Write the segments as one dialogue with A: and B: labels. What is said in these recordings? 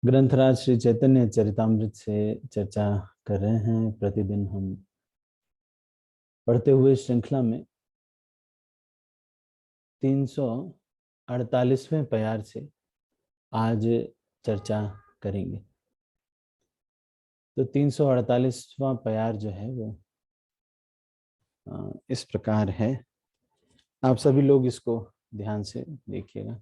A: ग्रंथराज श्री चैतन्य चरितामृत से चर्चा कर रहे हैं। प्रतिदिन हम पढ़ते हुए श्रृंखला में 348वें प्यार से आज चर्चा करेंगे। तो 348वां प्यार जो है वो इस प्रकार है। आप सभी लोग इसको ध्यान से देखिएगा।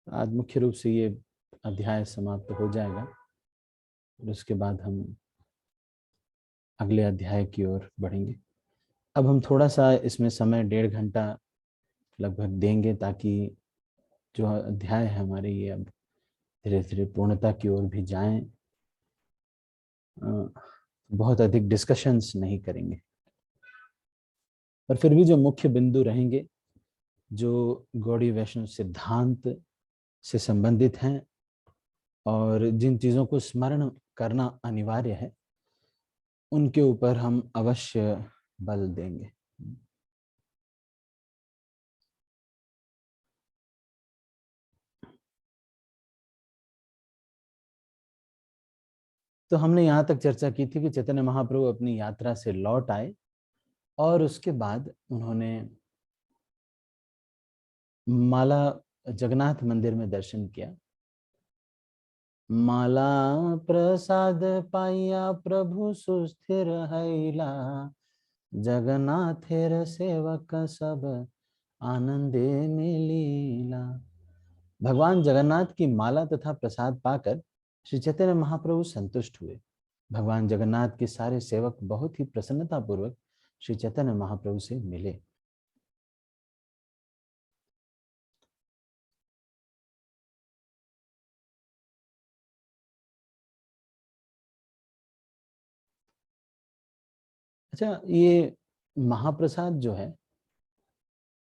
A: आज मुख्य रूप से ये अध्याय समाप्त हो जाएगा और उसके बाद हम अगले अध्याय की ओर बढ़ेंगे। अब हम थोड़ा सा इसमें समय 1.5 घंटा लगभग देंगे ताकि जो अध्याय है हमारे ये अब धीरे धीरे पूर्णता की ओर भी जाएं। बहुत अधिक डिस्कशंस नहीं करेंगे, पर फिर भी जो मुख्य बिंदु रहेंगे जो गौड़ी वैष्णव सिद्धांत से संबंधित हैं और जिन चीज़ों को स्मरण करना अनिवार्य है उनके ऊपर हम अवश्य बल देंगे। तो हमने यहाँ तक चर्चा की थी कि चैतन्य महाप्रभु अपनी यात्रा से लौट आए और उसके बाद उन्होंने माला जगन्नाथ मंदिर में दर्शन किया। माला प्रसाद पाइया प्रभु सुस्थिर हैला, जगन्नाथेर सेवक सब आनंदे में लीला। भगवान जगन्नाथ की माला तथा प्रसाद पाकर श्री चैतन्य महाप्रभु संतुष्ट हुए। भगवान जगन्नाथ के सारे सेवक बहुत ही प्रसन्नता पूर्वक श्री चैतन्य महाप्रभु से मिले। अच्छा, ये महाप्रसाद जो है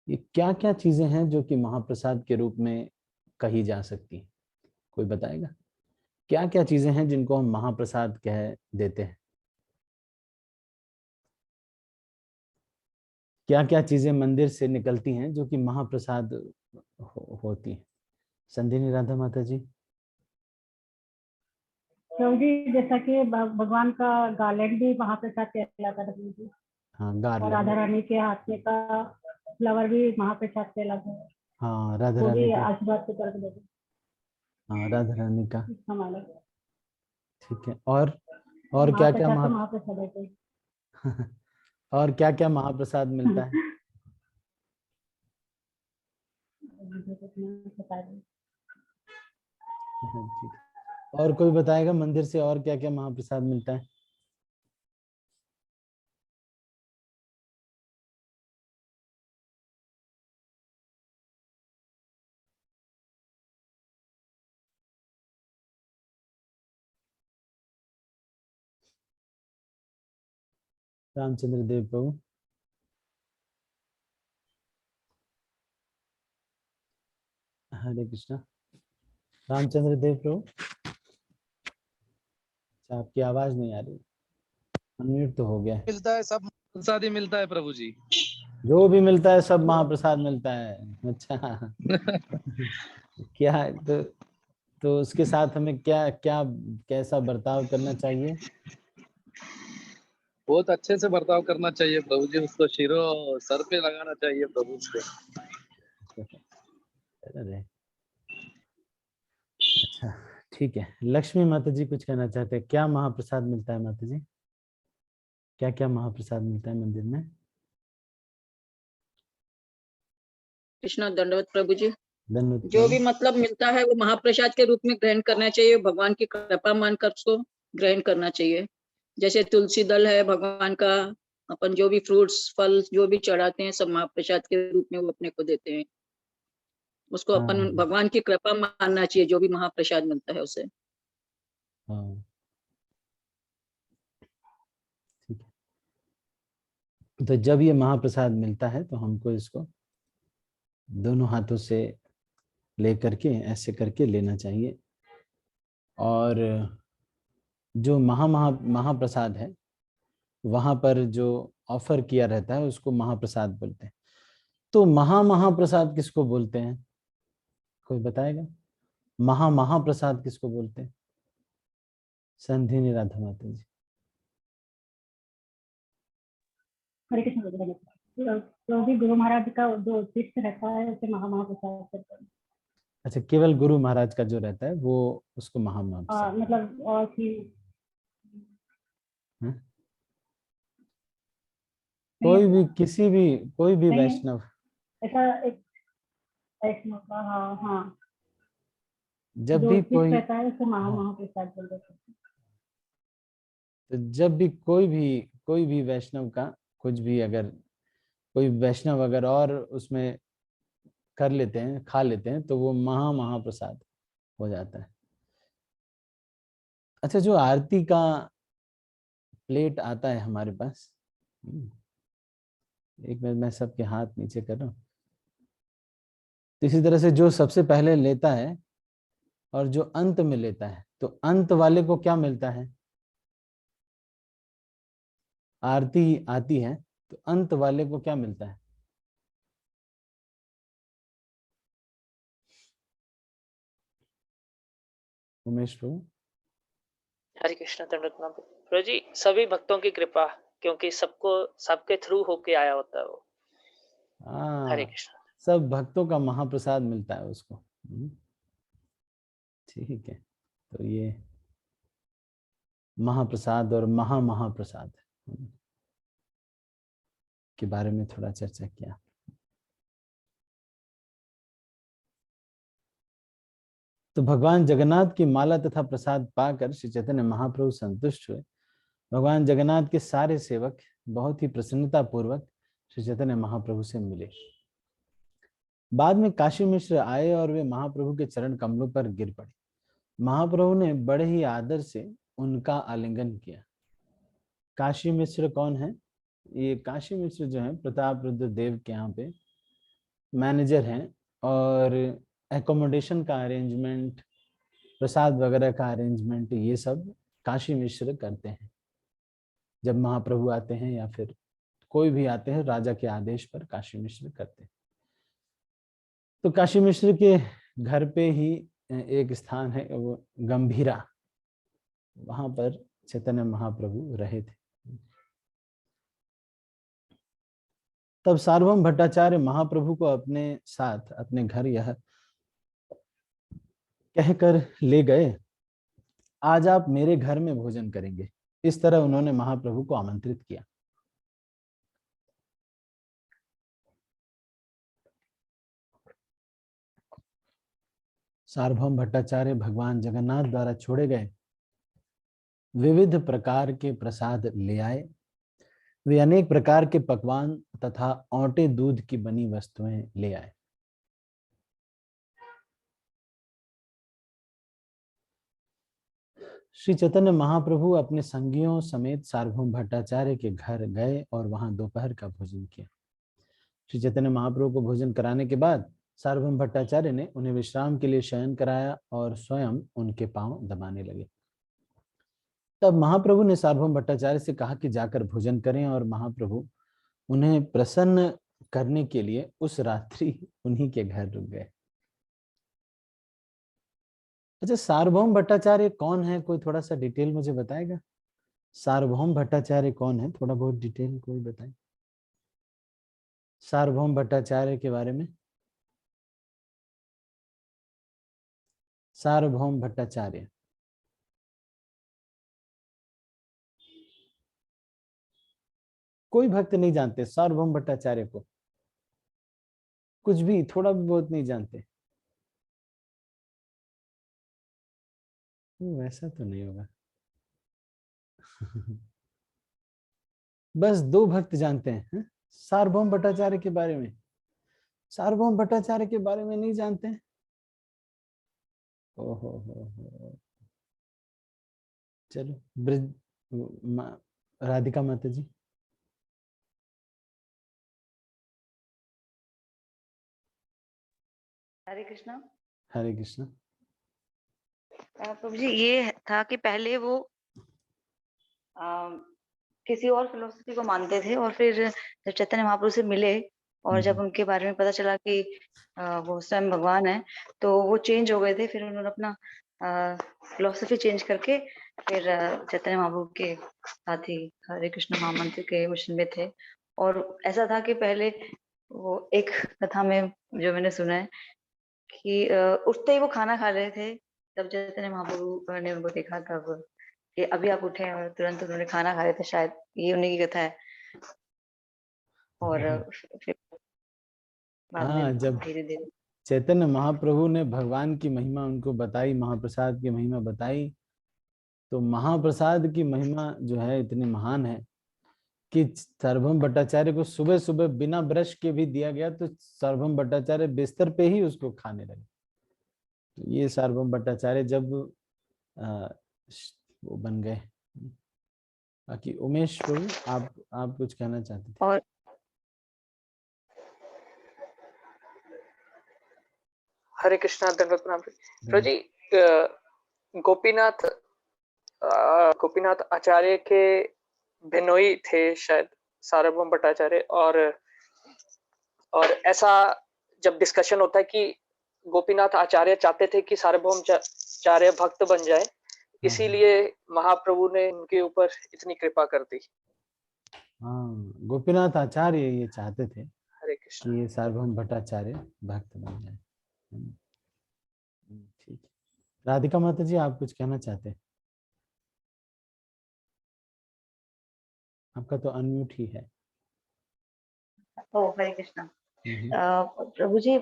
A: ये क्या क्या चीजें हैं जो कि महाप्रसाद के रूप में कही जा सकती हैं? कोई बताएगा क्या क्या चीजें हैं जिनको हम महाप्रसाद कह देते हैं? क्या क्या चीजें मंदिर से निकलती हैं जो कि महाप्रसाद होती हैं? संधिनी राधा माता जी।
B: प्रभु जी, जैसा कि भगवान का गार्लैंड भी महाप्रसाद कहलाता था प्रभु जी।
A: हाँ,
B: और
A: गार्लैंड।
B: राधा रानी के हाथ में का फ्लावर भी महाप्रसाद कहलाता है।
A: हाँ, राधा
B: वो
A: रानी
B: भी
A: का।
B: आशीर्वाद के तरफ देते
A: हाँ, राधा रानी का।
B: हमारा।
A: ठीक है। और क्या क्या
B: महाप्रसाद तो महाप्रसाद है।
A: और क्या क्या महाप्रसाद मिलता है? ठीक है। और कोई बताएगा मंदिर से और क्या क्या महाप्रसाद मिलता है? रामचंद्र देव प्रभु। हरे कृष्णा। रामचंद्र देव प्रभु। अच्छा, आपकी आवाज नहीं आ रही, अनम्यूट तो हो गया है।
C: मिलता है, सब प्रसाद ही मिलता है प्रभु जी।
A: जो भी मिलता है सब महाप्रसाद मिलता है। अच्छा। क्या है तो उसके साथ हमें क्या क्या कैसा बर्ताव करना चाहिए?
C: बहुत अच्छे से बर्ताव करना चाहिए प्रभु जी, उसको शिरो सर पे लगाना चाहिए प्रभु से।
A: अरे अच्छा, ठीक है। लक्ष्मी माता जी कुछ कहना चाहते हैं। क्या महाप्रसाद मिलता है माता जी? क्या क्या महाप्रसाद मिलता है मंदिर में?
D: कृष्णा दंडवत प्रभु जी।
A: धन्यवाद
D: जो
A: प्रभु।
D: भी मतलब मिलता है वो महाप्रसाद के रूप में ग्रहण करना चाहिए, भगवान की कृपा मानकर उसको ग्रहण करना चाहिए। जैसे तुलसी दल है भगवान का, अपन जो भी फ्रूट्स फल जो भी चढ़ाते हैं सब महाप्रसाद के रूप में वो अपने को देते हैं। उसको अपन
A: हाँ
D: भगवान की कृपा मानना चाहिए, जो भी महाप्रसाद मिलता है उसे।
A: हाँ, ठीक है। तो जब ये महाप्रसाद मिलता है तो हमको इसको दोनों हाथों से लेकर के ऐसे करके लेना चाहिए और जो महाप्रसाद है वहां पर जो ऑफर किया रहता है उसको महाप्रसाद बोलते हैं। तो महाप्रसाद किसको बोलते हैं, कोई बताएगा? महाप्रसाद किसको बोलते हैं? संधिनी राधा माता जी।
B: हरे कृष्ण बोलिए। तो भी गुरु महाराज का जो उद्देश्य रहता है उसे महाप्रसाद करते हैं।
A: अच्छा, केवल गुरु महाराज का जो रहता है वो उसको महाप्रसाद।
B: मतलब और
A: हाँ? कोई भी कोई भी
B: नहीं,
A: वैष्णव
B: ऐसा एक वैष्णव का, हाँ हाँ,
A: जब
B: जो
A: भी
B: उद्देश्य
A: कोई
B: रहता है उसे
A: हाँ,
B: महाप्रसाद बोल देते हैं।
A: तो जब भी कोई भी वैष्णव का कुछ भी अगर कोई वैष्णव अगर और उसमें कर लेते हैं, खा लेते हैं, तो वो महाप्रसाद हो जाता है। अच्छा, जो आरती का प्लेट आता है हमारे पास, एक मिनट मैं सबके हाथ नीचे कर रहा हूँ। तो इसी तरह से जो सबसे पहले लेता है और जो अंत में लेता है, तो अंत वाले को क्या मिलता है? आरती आती है तो अंत वाले को क्या मिलता है? उमेश प्रभु।
E: हरे कृष्ण दंडवत प्रभु जी, सभी भक्तों की कृपा, क्योंकि सबको सबके थ्रू होके आया होता है वो। हरे कृष्ण।
A: सब भक्तों का महाप्रसाद मिलता है उसको। ठीक है, तो ये महाप्रसाद और महाप्रसाद के बारे में थोड़ा चर्चा किया। तो भगवान जगन्नाथ की माला तथा प्रसाद पाकर श्री चैतन्य महाप्रभु संतुष्ट हुए। भगवान जगन्नाथ के सारे सेवक बहुत ही प्रसन्नता पूर्वक श्री चैतन्य महाप्रभु से मिले। बाद में काशी मिश्र आए और वे महाप्रभु के चरण कमलों पर गिर पड़े। महाप्रभु ने बड़े ही आदर से उनका आलिंगन किया। काशी मिश्र कौन है? ये काशी मिश्र जो है प्रताप रुद्र देव के यहाँ पे मैनेजर हैं और एकोमोडेशन का अरेंजमेंट, प्रसाद वगैरह का अरेंजमेंट, ये सब काशी मिश्र करते हैं। जब महाप्रभु आते हैं या फिर कोई भी आते हैं, राजा के आदेश पर काशी मिश्र करते हैं। तो काशी मिश्र के घर पे ही एक स्थान है, वो गंभीरा, वहां पर चैतन्य महाप्रभु रहे थे। तब सार्वभौम भट्टाचार्य महाप्रभु को अपने साथ अपने घर यह कहकर ले गए, आज आप मेरे घर में भोजन करेंगे। इस तरह उन्होंने महाप्रभु को आमंत्रित किया। सार्वभौम भट्टाचार्य भगवान जगन्नाथ द्वारा छोड़े गए विविध प्रकार के प्रसाद ले आए। वे अनेक प्रकार के पकवान तथा औटे दूध की बनी वस्तुएं ले आए। श्री चैतन्य महाप्रभु अपने संगियों समेत सार्वभौम भट्टाचार्य के घर गए और वहां दोपहर का भोजन किया। श्री चैतन्य महाप्रभु को भोजन कराने के बाद सार्वभौम भट्टाचार्य ने उन्हें विश्राम के लिए शयन कराया और स्वयं उनके पांव दबाने लगे। तब महाप्रभु ने सार्वभौम भट्टाचार्य से कहा कि जाकर भोजन करें, और महाप्रभु उन्हें प्रसन्न करने के लिए उस रात्रि उन्हीं के घर रुक गए। अच्छा, सार्वभौम भट्टाचार्य कौन है? कोई थोड़ा सा डिटेल मुझे बताएगा? सार्वभौम भट्टाचार्य कौन है? थोड़ा बहुत डिटेल कोई बताए सार्वभौम भट्टाचार्य के बारे में। सार्वभौम भट्टाचार्य कोई भक्त नहीं जानते सार्वभौम भट्टाचार्य को? कुछ भी थोड़ा भी बहुत नहीं जानते? वैसा तो नहीं होगा। बस 2 भक्त जानते हैं सार्वभौम भट्टाचार्य के बारे में। सार्वभौम भट्टाचार्य के बारे में नहीं जानते हैं? ओहो हो। चलो ब्रज राधिका माता जी।
F: हरे कृष्णा।
A: हरे कृष्णा।
F: प्रभु जी, ये था कि पहले वो किसी और फिलोसफी को मानते थे, और फिर जब चैतन्य महाप्रभु से मिले और जब उनके बारे में पता चला कि वो स्वयं भगवान है, तो वो चेंज हो गए थे। फिर उन्होंने अपना फिलोसफी चेंज करके फिर चैतन्य महाप्रभु के साथ ही हरे कृष्ण महामंत्र के मिशन में थे। और ऐसा था कि पहले वो एक कथा में जो मैंने सुना है कि उठते ही वो खाना खा रहे थे, तब चैतन्य महाप्रभु ने उनको देखा, तब कि अभी आप उठे, और तुरंत उन्होंने खाना खा रहे थे, शायद ये उन्हीं की कथा है। और फिर बाद
A: हाँ,
F: में
A: जब
F: धीरे धीरे
A: चैतन्य महाप्रभु ने भगवान की महिमा उनको बताई, महाप्रसाद की महिमा बताई, तो महाप्रसाद की महिमा जो है इतनी महान है कि सार्वभौम भट्टाचार्य को सुबह सुबह बिना ब्रश के भी दिया गया, तो सार्वभौम भट्टाचार्य बिस्तर पे ही उसको खाने लगे। तो ये सार्वभौम भट्टाचार्य जब वो बन गए। बाकी उमेश प्रभु, आप कुछ कहना चाहते थे?
F: और
E: हरे कृष्णा, दंडवत प्रणाम प्रभु जी। गोपीनाथ आचार्य के भिनोई थे शायद सार्वभौम भट्टाचार्य, और ऐसा जब डिस्कशन होता है कि गोपीनाथ आचार्य चाहते थे कि सार्वभौम आचार्य भक्त बन जाए, इसीलिए महाप्रभु ने उनके ऊपर इतनी कृपा कर दी।
A: हाँ, गोपीनाथ आचार्य ये चाहते थे
E: हरे कृष्ण।
A: कि ये सार्वभौम भट्टाचार्य भक्त बन जाए। ठीक है, राधिका माता जी आप कुछ कहना चाहते हैं? आपका तो अनम्यूट ही है।
F: ओ हरे कृष्णा। प्रभु जी,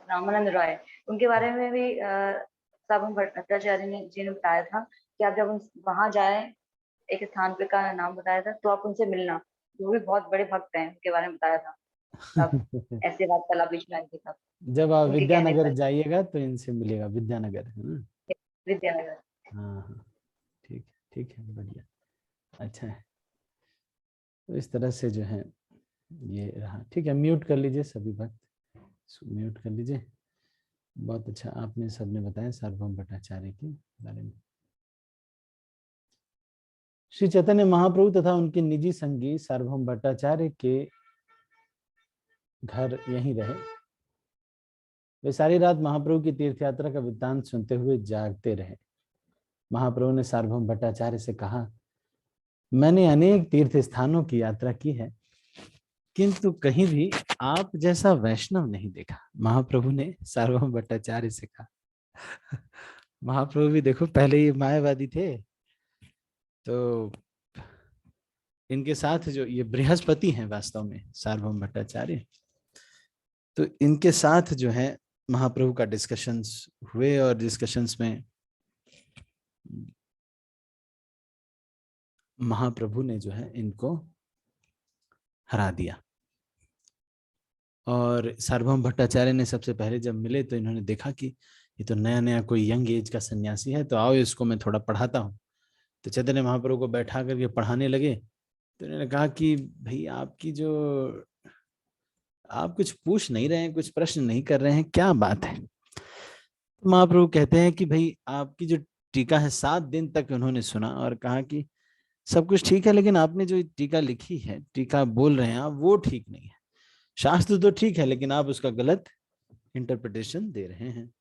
F: रामानंद राय, उनके बारे में भी सार्वभौम भट्टाचार्य जी ने बताया था कि आप जब वहां जाए, एक स्थान पे का नाम बताया था, तो आप उनसे मिलना। वो भी बहुत बड़े भक्त हैं, उनके बारे में बताया था। तब ऐसे वार्तालाप बीच में आई थी तब।
A: जब आप
F: उनके कहने
A: विद्यानगर
F: पर
A: जाइएगा तो इनसे मिलेगा, विद्यानगर है ना?
F: विद्यानगर।
A: हाँ हाँ, ठीक है, बढ़िया, अच्छा है। तो इस तरह से जो है ये रहा। ठीक है, म्यूट कर लीजिए सभी भक्त, म्यूट कर लीजिए। बहुत अच्छा आपने सबने बताया सार्वभौम भट्टाचार्य के बारे में। श्री चैतन्य महाप्रभु तथा उनके निजी संगी सार्वभौम भट्टाचार्य के घर यहीं रहे। वे सारी रात महाप्रभु की तीर्थ यात्रा का वृत्तांत सुनते हुए जागते रहे। महाप्रभु ने सार्वभौम भट्टाचार्य से कहा, मैंने अनेक तीर्थ स्थानों की यात्रा की है, किंतु कहीं भी आप जैसा वैष्णव नहीं देखा। महाप्रभु ने सार्वभौम भट्टाचार्य से कहा। महाप्रभु भी देखो पहले ये मायावादी थे, तो इनके साथ जो ये बृहस्पति हैं वास्तव में सार्वभौम भट्टाचार्य, तो इनके साथ जो है महाप्रभु का डिस्कशंस हुए, और डिस्कशंस में महाप्रभु ने जो है इनको हरा दिया। और सार्वभौम भट्टाचार्य ने सबसे पहले जब मिले तो इन्होंने देखा कि ये तो नया नया कोई यंग एज का सन्यासी है, तो आओ इसको मैं थोड़ा पढ़ाता हूँ। तो चैतन्य महाप्रभु को बैठा करके पढ़ाने लगे। तो इन्होंने कहा कि भाई आपकी जो आप कुछ पूछ नहीं रहे हैं, कुछ प्रश्न नहीं कर रहे हैं, क्या बात है? तो महाप्रभु कहते हैं कि भाई आपकी जो टीका है, 7 दिन तक उन्होंने सुना और कहा कि सब कुछ ठीक है, लेकिन आपने जो टीका लिखी है, टीका बोल रहे हैं आप, वो ठीक नहीं है। शास्त्र तो ठीक है, लेकिन आप उसका गलत इंटरप्रिटेशन दे रहे हैं।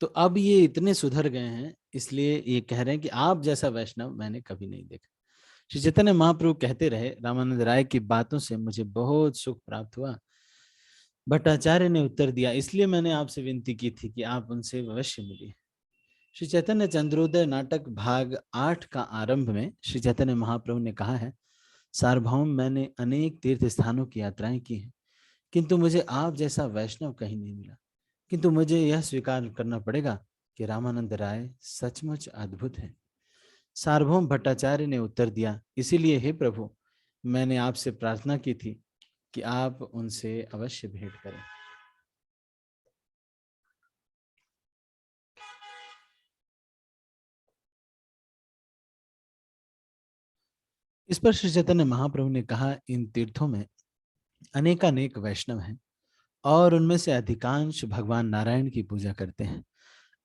A: तो अब ये इतने सुधर गए हैं, इसलिए ये कह रहे हैं कि आप जैसा वैष्णव मैंने कभी नहीं देखा। श्री चैतन्य महाप्रभु कहते रहे, रामानंद राय की बातों से मुझे बहुत सुख प्राप्त हुआ। भट्टाचार्य ने उत्तर दिया, इसलिए मैंने आपसे विनती की थी कि आप उनसे अवश्य मिलिए। श्री चैतन्य चंद्रोदय नाटक भाग 8 का आरंभ में श्री चैतन्य महाप्रभु ने कहा है, सार्वभौम मैंने अनेक तीर्थ स्थानों की यात्राएं की हैं, किंतु मुझे आप जैसा वैष्णव कहीं नहीं मिला। किंतु मुझे यह स्वीकार करना पड़ेगा कि रामानंद राय सचमुच अद्भुत है। सार्वभौम भट्टाचार्य ने उत्तर दिया, इसीलिए हे प्रभु, मैंने आपसे प्रार्थना की थी कि आप उनसे अवश्य भेंट करें। इस पर श्री चैतन्य महाप्रभु ने कहा, इन तीर्थों में अनेकानेक वैष्णव हैं और उनमें से अधिकांश भगवान नारायण की पूजा करते हैं।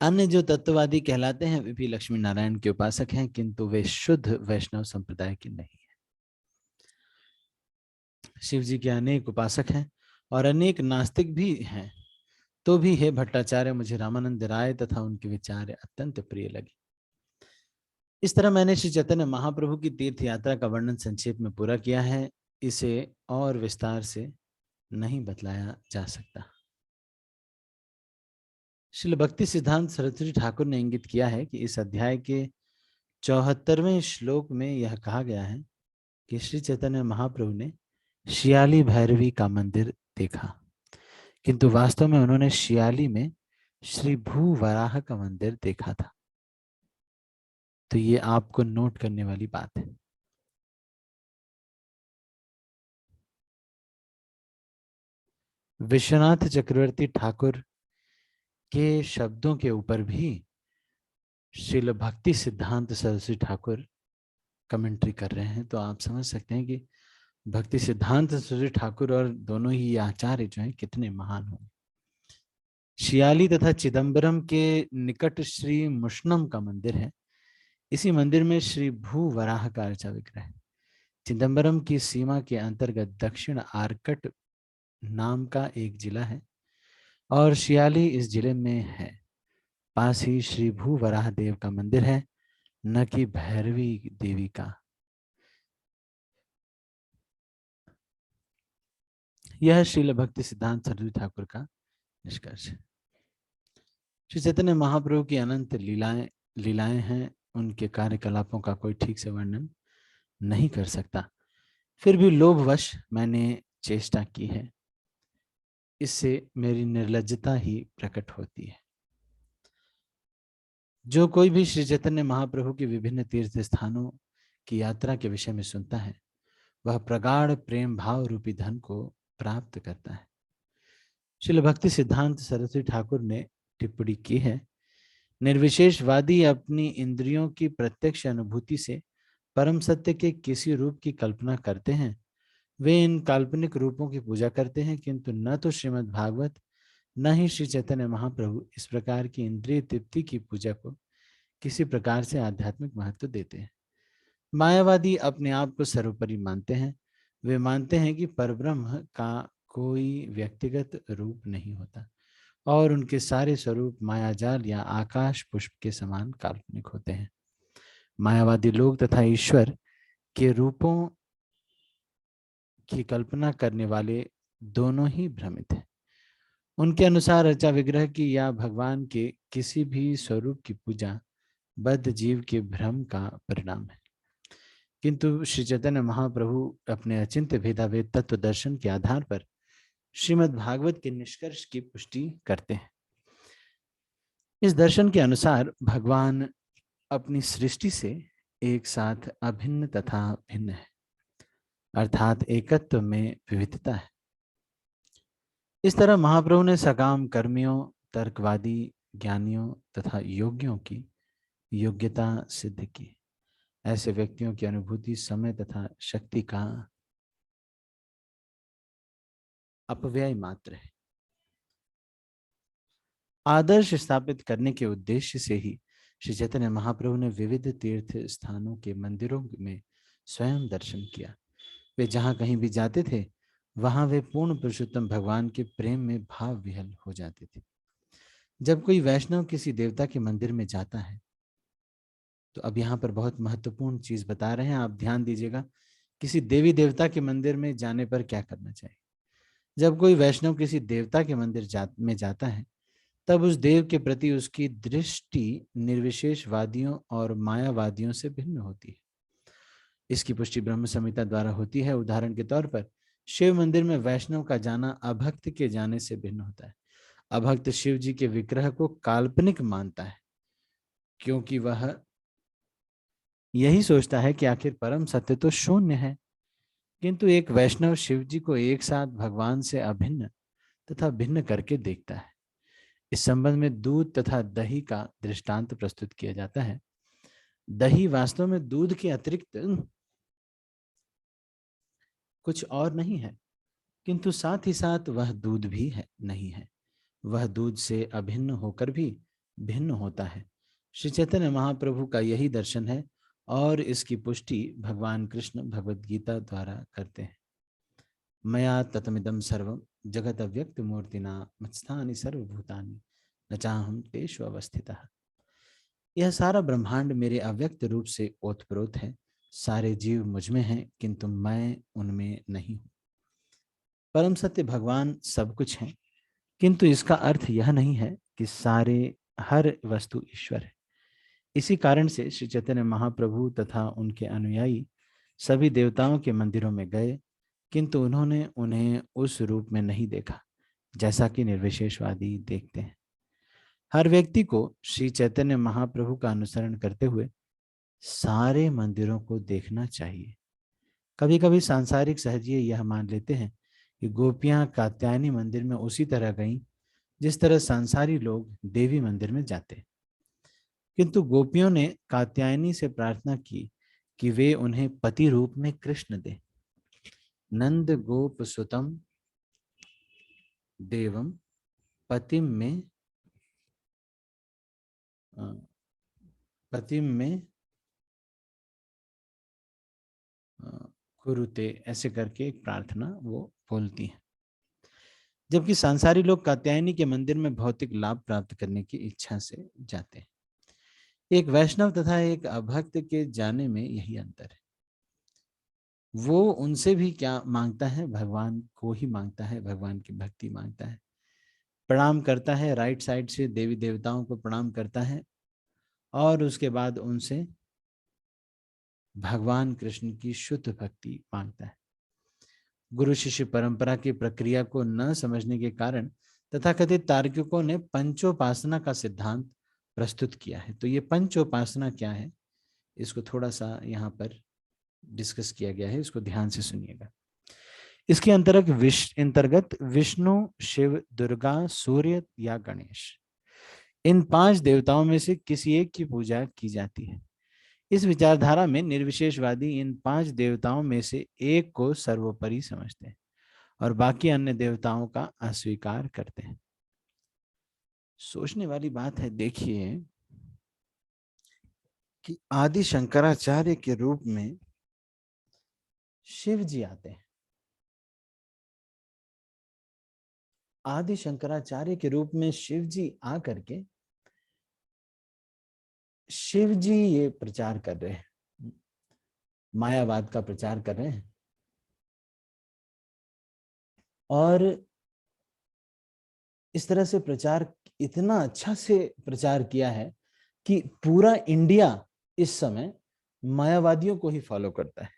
A: अन्य जो तत्ववादी कहलाते हैं वे भी लक्ष्मी नारायण के उपासक हैं, किंतु वे शुद्ध वैष्णव संप्रदाय के नहीं है। शिव जी के अनेक उपासक हैं और अनेक नास्तिक भी हैं, तो भी हे भट्टाचार्य, मुझे रामानंद राय तथा उनके विचार अत्यंत प्रिय लगे। इस तरह मैंने श्री चैतन्य महाप्रभु की तीर्थ यात्रा का वर्णन संक्षेप में पूरा किया है। इसे और विस्तार से नहीं बतलाया जा सकता। श्रील भक्ति सिद्धांत सरस्वती ठाकुर ने इंगित किया है कि इस अध्याय के 74वें श्लोक में यह कहा गया है कि श्री चैतन्य महाप्रभु ने शियाली भैरवी का मंदिर देखा, किंतु वास्तव में उन्होंने शियाली में श्री भू वराह का मंदिर देखा था। तो ये आपको नोट करने वाली बात है। विश्वनाथ चक्रवर्ती ठाकुर के शब्दों के ऊपर भी श्रील भक्ति सिद्धांत सरस्वती ठाकुर कमेंट्री कर रहे हैं, तो आप समझ सकते हैं कि भक्ति सिद्धांत सरस्वती ठाकुर और दोनों ही आचार्य जो हैं कितने महान होंगे। शियाली तथा चिदंबरम के निकट श्री मुष्णम का मंदिर है। इसी मंदिर में श्री भू वराह का अर्चा विग्रह है। चिदंबरम की सीमा के अंतर्गत दक्षिण आर्कट नाम का एक जिला है और शियाली इस जिले में है। पास ही श्री भू वराह देव का मंदिर है, न कि भैरवी देवी का। यह श्रील भक्ति सिद्धांत सरस्वती ठाकुर का निष्कर्ष है। श्री चैतन्य महाप्रभु की अनंत लीलाएं हैं, उनके कार्यकलापों का कोई ठीक से वर्णन नहीं कर सकता। फिर भी लोभवश मैंने चेष्टा की है, इससे मेरी निर्लज्जता ही प्रकट होती है। जो कोई भी श्री चैतन्य महाप्रभु के विभिन्न तीर्थ स्थानों की यात्रा के विषय में सुनता है, वह प्रगाढ़ प्रेम भाव रूपी धन को प्राप्त करता है। श्रील भक्ति सिद्धांत सरस्वती ठाकुर ने टिप्पणी की है, निर्विशेषवादी अपनी इंद्रियों की प्रत्यक्ष अनुभूति से परम सत्य के किसी रूप की कल्पना करते हैं। वे इन काल्पनिक रूपों की पूजा करते हैं, किंतु न तो श्रीमद् भागवत न ही श्री चैतन्य महाप्रभु इस प्रकार की इंद्रिय तृप्ति की पूजा को किसी प्रकार से आध्यात्मिक महत्व देते हैं। मायावादी अपने आप को सर्वोपरि मानते हैं। वे मानते हैं कि परब्रह्म का कोई व्यक्तिगत रूप नहीं होता और उनके सारे स्वरूप मायाजाल या आकाश पुष्प के समान काल्पनिक होते हैं। मायावादी लोग तथा ईश्वर के रूपों की कल्पना करने वाले दोनों ही भ्रमित हैं। उनके अनुसार रचा विग्रह की या भगवान के किसी भी स्वरूप की पूजा बद्ध जीव के भ्रम का परिणाम है। किंतु श्री चैतन्य महाप्रभु अपने अचिंत्य भेदाभेद तत्व दर्शन के आधार पर श्रीमद् भागवत के निष्कर्ष की पुष्टि करते हैं। इस दर्शन के अनुसार भगवान अपनी सृष्टि से एक साथ अभिन्न तथा भिन्न है, अर्थात एकत्व में विविधता है। इस तरह महाप्रभु ने सकाम कर्मियों, तर्कवादी, ज्ञानियों तथा योगियों की योग्यता सिद्ध की। ऐसे व्यक्तियों की अनुभूति समय तथा शक्ति का अपव्यय मात्र है। आदर्श स्थापित करने के उद्देश्य से ही श्री चैतन्य महाप्रभु ने विविध तीर्थ स्थानों के मंदिरों में स्वयं दर्शन किया। वे जहां कहीं भी जाते थे, वहां वे पूर्ण पुरुषोत्तम भगवान के प्रेम में भाव विहल हो जाते थे। जब कोई वैष्णव किसी देवता के मंदिर में जाता है, तो अब यहाँ पर बहुत महत्वपूर्ण चीज बता रहे हैं, आप ध्यान दीजिएगा। किसी देवी देवता के मंदिर में जाने पर क्या करना चाहिए? जब कोई वैष्णव किसी देवता के मंदिर में जाता है, तब उस देव के प्रति उसकी दृष्टि निर्विशेषवादियों और मायावादियों से भिन्न होती है। इसकी पुष्टि ब्रह्म संहिता द्वारा होती है। उदाहरण के तौर पर शिव मंदिर में वैष्णव का जाना अभक्त के जाने से भिन्न होता है। अभक्त शिव जी के विग्रह को काल्पनिक मानता है, क्योंकि वह यही सोचता है कि आखिर परम सत्य तो शून्य है। किंतु एक वैष्णव शिव जी को एक साथ भगवान से अभिन्न तथा भिन्न करके देखता है। इस संबंध में दूध तथा दही का दृष्टांत प्रस्तुत किया जाता है। दही वास्तव में दूध के अतिरिक्त कुछ और नहीं है। किंतु साथ ही साथ वह दूध भी है नहीं है, वह दूध से अभिन्न होकर भी भिन्न होता है। श्री चैतन्य महाप्रभु का यही दर्शन है और इसकी पुष्टि भगवान कृष्ण भगवद गीता द्वारा करते हैं। मया ततमिदं सर्वं जगत अव्यक्त मूर्तिना मत्स्थानि सर्वभूतानि न चाहम तेषु अवस्थितः। यह सारा ब्रह्मांड मेरे अव्यक्त रूप से ओतप्रोत है, सारे जीव मुझ में हैं किंतु मैं उनमें नहीं हूँ। परम सत्य भगवान सब कुछ है, किंतु इसका अर्थ यह नहीं है कि हर वस्तु ईश्वर है। इसी कारण से श्री चैतन्य महाप्रभु तथा उनके अनुयायी सभी देवताओं के मंदिरों में गए, किंतु उन्होंने उन्हें उस रूप में नहीं देखा जैसा कि निर्विशेषवादी देखते हैं। हर व्यक्ति को श्री चैतन्य महाप्रभु का अनुसरण करते हुए सारे मंदिरों को देखना चाहिए। कभी कभी सांसारिक सहजिए यह मान लेते हैं कि गोपियां कात्यायनी मंदिर में उसी तरह गईं जिस तरह सांसारी लोग देवी मंदिर में जाते, किंतु गोपियों ने कात्यायनी से प्रार्थना की कि वे उन्हें पति रूप में कृष्ण दे। नंद गोप सुतम देवम पतिम में कुरुते, ऐसे करके एक प्रार्थना वो बोलती है। जबकि सांसारी लोग कात्यायनी के मंदिर में भौतिक लाभ प्राप्त करने की इच्छा से जाते हैं। एक वैष्णव तथा एक अभक्त के जाने में यही अंतर है। वो उनसे भी क्या मांगता है, भगवान को ही मांगता है, भगवान की भक्ति मांगता है, प्रणाम करता है, राइट साइड से देवी देवताओं को प्रणाम करता है और उसके बाद उनसे भगवान कृष्ण की शुद्ध भक्ति मांगता है। गुरु शिष्य परंपरा की प्रक्रिया को न समझने के कारण तथाकथित तार्किकों ने पंचोपासना का सिद्धांत प्रस्तुत किया है। तो ये पंचोपासना क्या है, इसको थोड़ा सा यहाँ पर डिस्कस किया गया है, इसको ध्यान से सुनिएगा। इसके अंतर्गत विष्णु, शिव, दुर्गा, सूर्य या गणेश, इन 5 देवताओं में से किसी एक की पूजा की जाती है। इस विचारधारा में निर्विशेषवादी इन 5 देवताओं में से एक को सर्वोपरि समझते हैं और बाकी अन्य देवताओं का अस्वीकार करते हैं। सोचने वाली बात है। देखिए कि आदि शंकराचार्य के रूप में शिव जी आते हैं। आदि शंकराचार्य के रूप में शिव जी आकर के शिव जी ये प्रचार कर रहे हैं, मायावाद का प्रचार कर रहे हैं और इस तरह से प्रचार, इतना अच्छा से प्रचार किया है कि पूरा इंडिया इस समय मायावादियों को ही फॉलो करता है।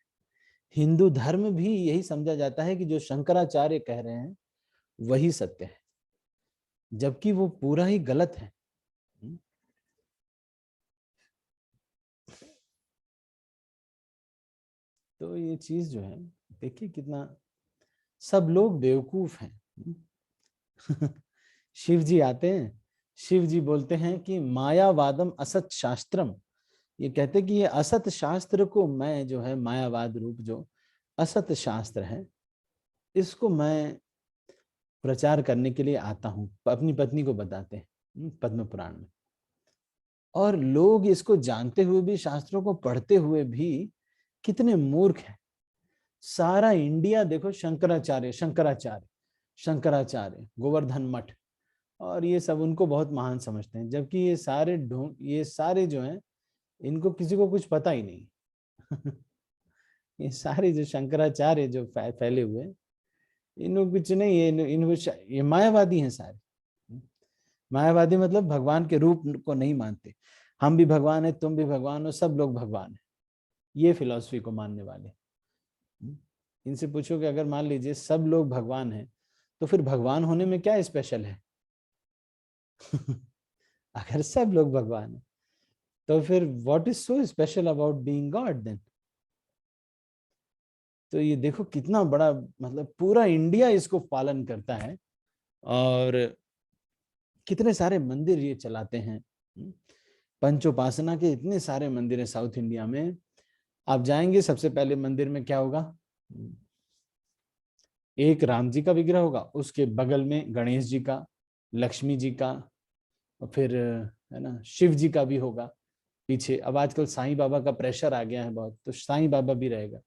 A: हिंदू धर्म भी यही समझा जाता है कि जो शंकराचार्य कह रहे हैं वही सत्य है, जबकि वो पूरा ही गलत है। तो ये चीज जो है, देखिए कितना सब लोग बेवकूफ हैं। शिव जी आते हैं, शिव जी बोलते हैं कि मायावादम असत शास्त्रम, ये कहते कि ये असत शास्त्र को मैं जो है, मायावाद रूप जो असत शास्त्र है, इसको मैं प्रचार करने के लिए आता हूं। अपनी पत्नी को बताते हैं पद्म पुराण में। और लोग इसको जानते हुए भी, शास्त्रों को पढ़ते हुए भी कितने मूर्ख हैं। सारा इंडिया देखो शंकराचार्य शंकराचार्य शंकराचार्य, गोवर्धन मठ, और ये सब उनको बहुत महान समझते हैं, जबकि ये सारे जो हैं, इनको किसी को कुछ पता ही नहीं। ये सारे जो शंकराचार्य जो फैले हुए, इनको कुछ नहीं, ये मायावादी हैं सारे। मायावादी मतलब भगवान के रूप को नहीं मानते। हम भी भगवान है, तुम भी भगवान हो, सब लोग भगवान है, ये फिलॉसफी को मानने वाले। इनसे पूछो कि अगर मान लीजिए सब लोग भगवान हैं तो फिर भगवान होने में क्या स्पेशल है? अगर सब लोग भगवान हैं तो फिर what is so special about being God then? तो ये देखो कितना बड़ा, मतलब पूरा इंडिया इसको पालन करता है और कितने सारे मंदिर ये चलाते हैं। पंचोपासना के इतने सारे मंदिर है साउथ इंडिया में। आप जाएंगे, सबसे पहले मंदिर में क्या होगा? एक राम जी का विग्रह होगा, उसके बगल में गणेश जी का, लक्ष्मी जी का, और फिर है ना शिव जी का भी होगा पीछे। अब आजकल साईं बाबा का प्रेशर आ गया है बहुत, तो साईं बाबा भी रहेगा।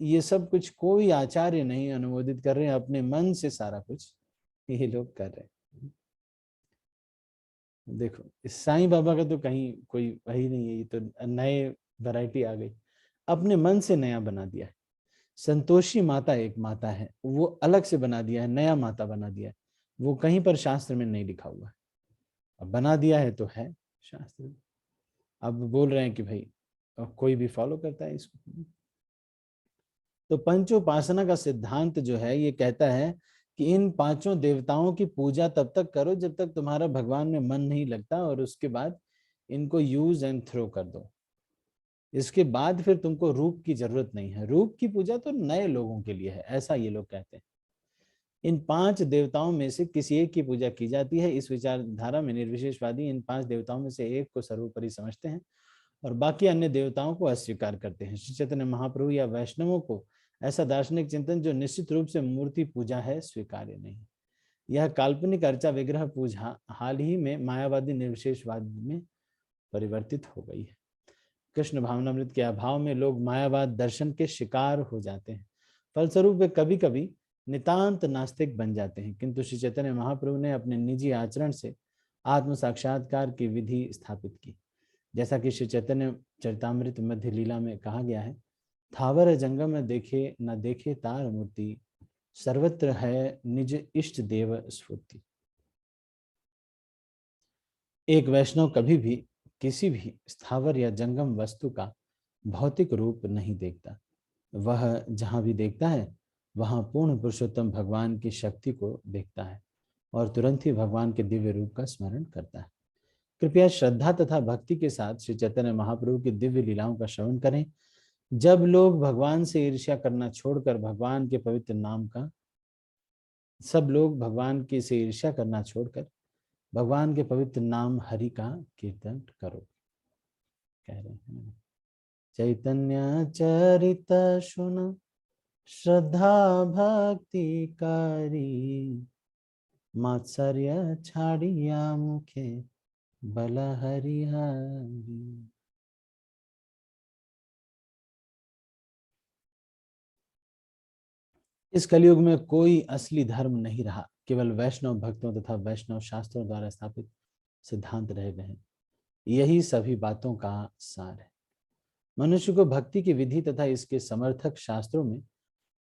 A: ये सब कुछ कोई आचार्य नहीं अनुमोदित कर रहे हैं, अपने मन से सारा कुछ ये लोग कर रहे हैं। देखो इस साईं बाबा का तो कहीं कोई वही नहीं है, ये तो नए वैरायटी आ गई, अपने मन से नया बना दिया है। संतोषी माता एक माता है, वो अलग से बना दिया है, नया माता बना दिया है, वो कहीं पर शास्त्र में नहीं लिखा हुआ है, अब बना दिया है तो है शास्त्र में। अब बोल रहे हैं कि भाई कोई भी फॉलो करता है इसको। तो पंचोपासना का सिद्धांत जो है ये कहता है कि इन पांचों देवताओं की पूजा तब तक करो जब तक तुम्हारा भगवान में मन नहीं लगता, और उसके बाद इनको यूज एंड थ्रो कर दो। इसके बाद फिर तुमको रूप की जरूरत नहीं है, रूप की पूजा तो नए लोगों के लिए है, ऐसा ये लोग कहते हैं। इन पांच देवताओं में से किसी एक की पूजा की जाती है। इस विचारधारा में निर्विशेषवादी इन पांच देवताओं में से एक को सर्वोपरि समझते हैं और बाकी अन्य देवताओं को अस्वीकार करते हैं। श्री चैतन्य महाप्रभु या वैष्णवों को ऐसा दार्शनिक चिंतन जो निश्चित रूप से मूर्ति पूजा है स्वीकार्य नहीं। यह काल्पनिक अर्चा विग्रह पूजा हाल ही में मायावादी निर्विशेषवाद में परिवर्तित हो गई है। कृष्ण भावनामृत के अभाव में लोग मायावाद दर्शन के शिकार हो जाते हैं, फलस्वरूप वे कभी कभी नितांत नास्तिक बन जाते हैं। किंतु श्री चैतन्य महाप्रभु ने अपने निजी आचरण से आत्म साक्षात्कार की विधि स्थापित की। जैसा कि श्री चैतन्य चरितामृत मध्य लीला में कहा गया है, थावर जंगम में देखे न देखे तार मूर्ति, सर्वत्र है निज इष्ट देव स्फूर्ति। एक वैष्णव कभी भी किसी भी स्थावर या जंगम वस्तु का भौतिक रूप नहीं देखता। वह जहां भी देखता है वहां पूर्ण पुरुषोत्तम भगवान की शक्ति को देखता है और तुरंत ही भगवान के दिव्य रूप का स्मरण करता है। कृपया श्रद्धा तथा भक्ति के साथ श्री चैतन्य महाप्रभु की दिव्य लीलाओं का श्रवण करें। जब लोग भगवान से ईर्ष्या करना छोड़कर भगवान के पवित्र नाम का सब लोग भगवान की से ईर्ष्या करना छोड़कर भगवान के पवित्र नाम हरि का कीर्तन करो। कह रहे हैं चैतन्य चरित सुन श्रद्धा भक्ति करी, मात्सर्य छाड़िया मुखे बल हरि हरि। इस कलयुग में कोई असली धर्म नहीं रहा, केवल वैष्णव भक्तों तथा वैष्णव शास्त्रों द्वारा स्थापित सिद्धांत रह गए हैं। यही सभी बातों का सार है। मनुष्य को भक्ति की विधि तथा इसके समर्थक शास्त्रों में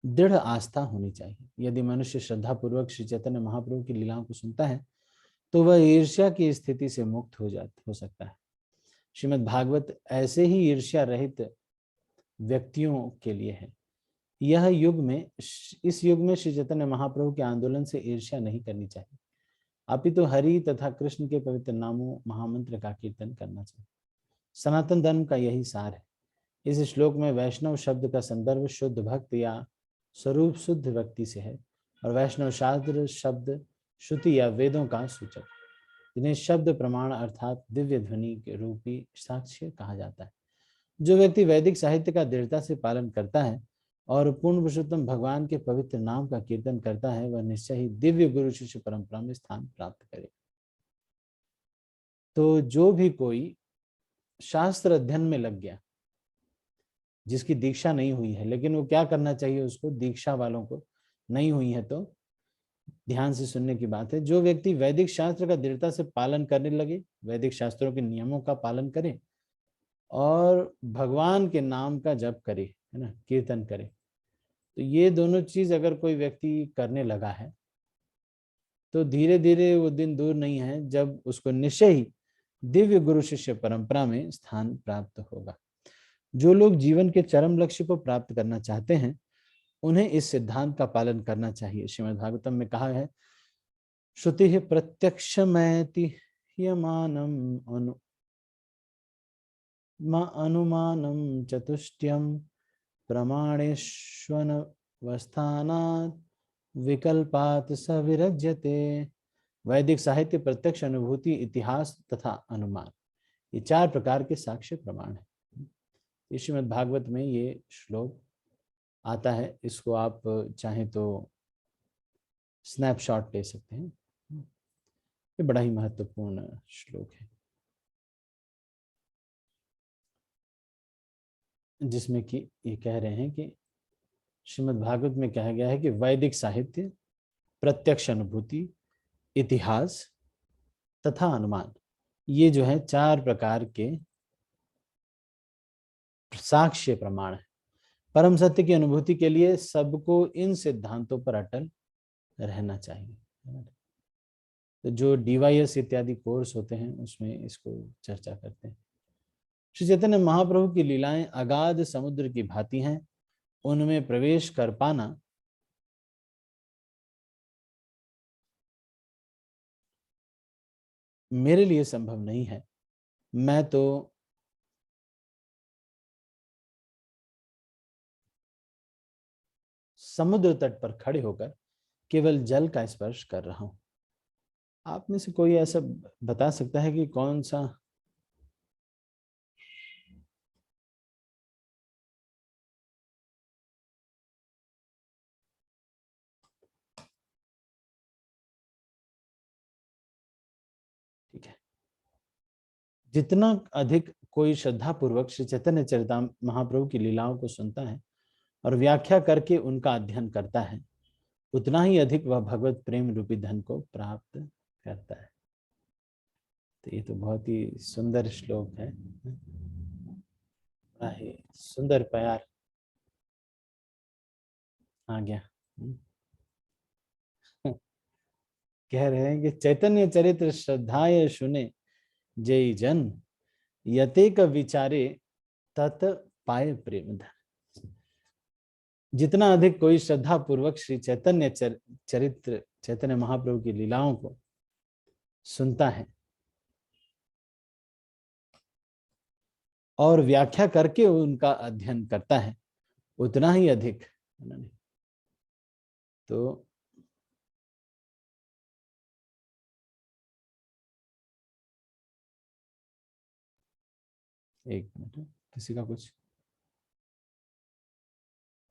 A: दृढ़ आस्था होनी चाहिए। यदि मनुष्य श्रद्धापूर्वक श्री चैतन्य महाप्रभु की लीलाओं को सुनता है तो वह ईर्ष्या की स्थिति से मुक्त हो सकता है। श्रीमद् भागवत ऐसे ही ईर्ष्या रहित व्यक्तियों के लिए है। इस युग में श्री चैतन्य महाप्रभु के आंदोलन से ईर्ष्या नहीं करनी चाहिए, अपितु हरि तथा कृष्ण के पवित्र नामों महामंत्र का कीर्तन करना चाहिए। सनातन धर्म का यही सार है। इस श्लोक में वैष्णव शब्द का संदर्भ शुद्ध भक्त या स्वरूप शुद्ध व्यक्ति से है और वैष्णव शास्त्र शब्द श्रुति या वेदों का सूचक, जिन्हें शब्द प्रमाण अर्थात दिव्य ध्वनि के रूपी साक्ष्य कहा जाता है। जो व्यक्ति वैदिक साहित्य का दृढ़ता से पालन करता है और पूर्ण पुरुषोत्तम भगवान के पवित्र नाम का कीर्तन करता है, वह निश्चय ही दिव्य गुरु शिष्य परंपरा में स्थान प्राप्त करेगा। तो जो भी कोई शास्त्र अध्ययन में लग गया, जिसकी दीक्षा नहीं हुई है, लेकिन वो क्या करना चाहिए उसको, दीक्षा वालों को नहीं हुई है तो ध्यान से सुनने की बात है। जो व्यक्ति वैदिक शास्त्र का दृढ़ता से पालन करने लगे, वैदिक शास्त्रों के नियमों का पालन करे और भगवान के नाम का जप करे, है ना, कीर्तन करे, तो ये दोनों चीज अगर कोई व्यक्ति करने लगा है तो धीरे धीरे वो दिन दूर नहीं है जब उसको निश्चय ही दिव्य गुरु शिष्य परंपरा में स्थान प्राप्त होगा। जो लोग जीवन के चरम लक्ष्य को प्राप्त करना चाहते हैं उन्हें इस सिद्धांत का पालन करना चाहिए। श्रीमद् भागवतम में कहा है, श्रुति प्रत्यक्षमैति ह्यमानम अनुमानम चतुष्टयम प्रमाणेष्वनवस्थानात् विकल्पात् स विरज्यते। वैदिक साहित्य प्रत्यक्ष अनुभूति, इतिहास तथा अनुमान, ये चार प्रकार के साक्ष्य प्रमाण है। श्रीमद् भागवत में ये श्लोक आता है, इसको आप चाहें तो स्नैपशॉट ले सकते हैं। ये बड़ा ही महत्वपूर्ण श्लोक है, जिसमें कि ये कह रहे हैं कि श्रीमद् भागवत में कहा गया है कि वैदिक साहित्य, प्रत्यक्ष अनुभूति, इतिहास तथा अनुमान, ये जो है 4 प्रकार के साक्ष्य प्रमाण है। परम सत्य की अनुभूति के लिए सबको इन सिद्धांतों पर अटल रहना चाहिए। तो जो DYS इत्यादि कोर्स होते हैं उसमें इसको चर्चा करते हैं। श्री चैतन्य महाप्रभु की लीलाएं अगाध समुद्र की भांति हैं, उनमें प्रवेश कर पाना मेरे लिए संभव नहीं है। मैं तो समुद्र तट पर खड़े होकर केवल जल का स्पर्श कर रहा हूं। आप में से कोई ऐसा बता सकता है कि कौन सा ठीक है, जितना अधिक कोई श्रद्धा पूर्वक श्री चैतन्य चरितामृत महाप्रभु की लीलाओं को सुनता है और व्याख्या करके उनका अध्ययन करता है, उतना ही अधिक वह भगवत प्रेम रूपी धन को प्राप्त करता है। तो ये तो बहुत ही सुंदर श्लोक है, बड़ा ही सुंदर प्यार आ गया। कह रहे हैं कि चैतन्य चरित्र श्रद्धाय सुने जय जन, यतेक विचारे तत पाए प्रेम धन। जितना अधिक कोई श्रद्धा पूर्वक श्री चैतन्य चरित्र चैतन्य महाप्रभु की लीलाओं को सुनता है और व्याख्या करके उनका अध्ययन करता है, उतना ही अधिक। तो एक मिनट, किसी का कुछ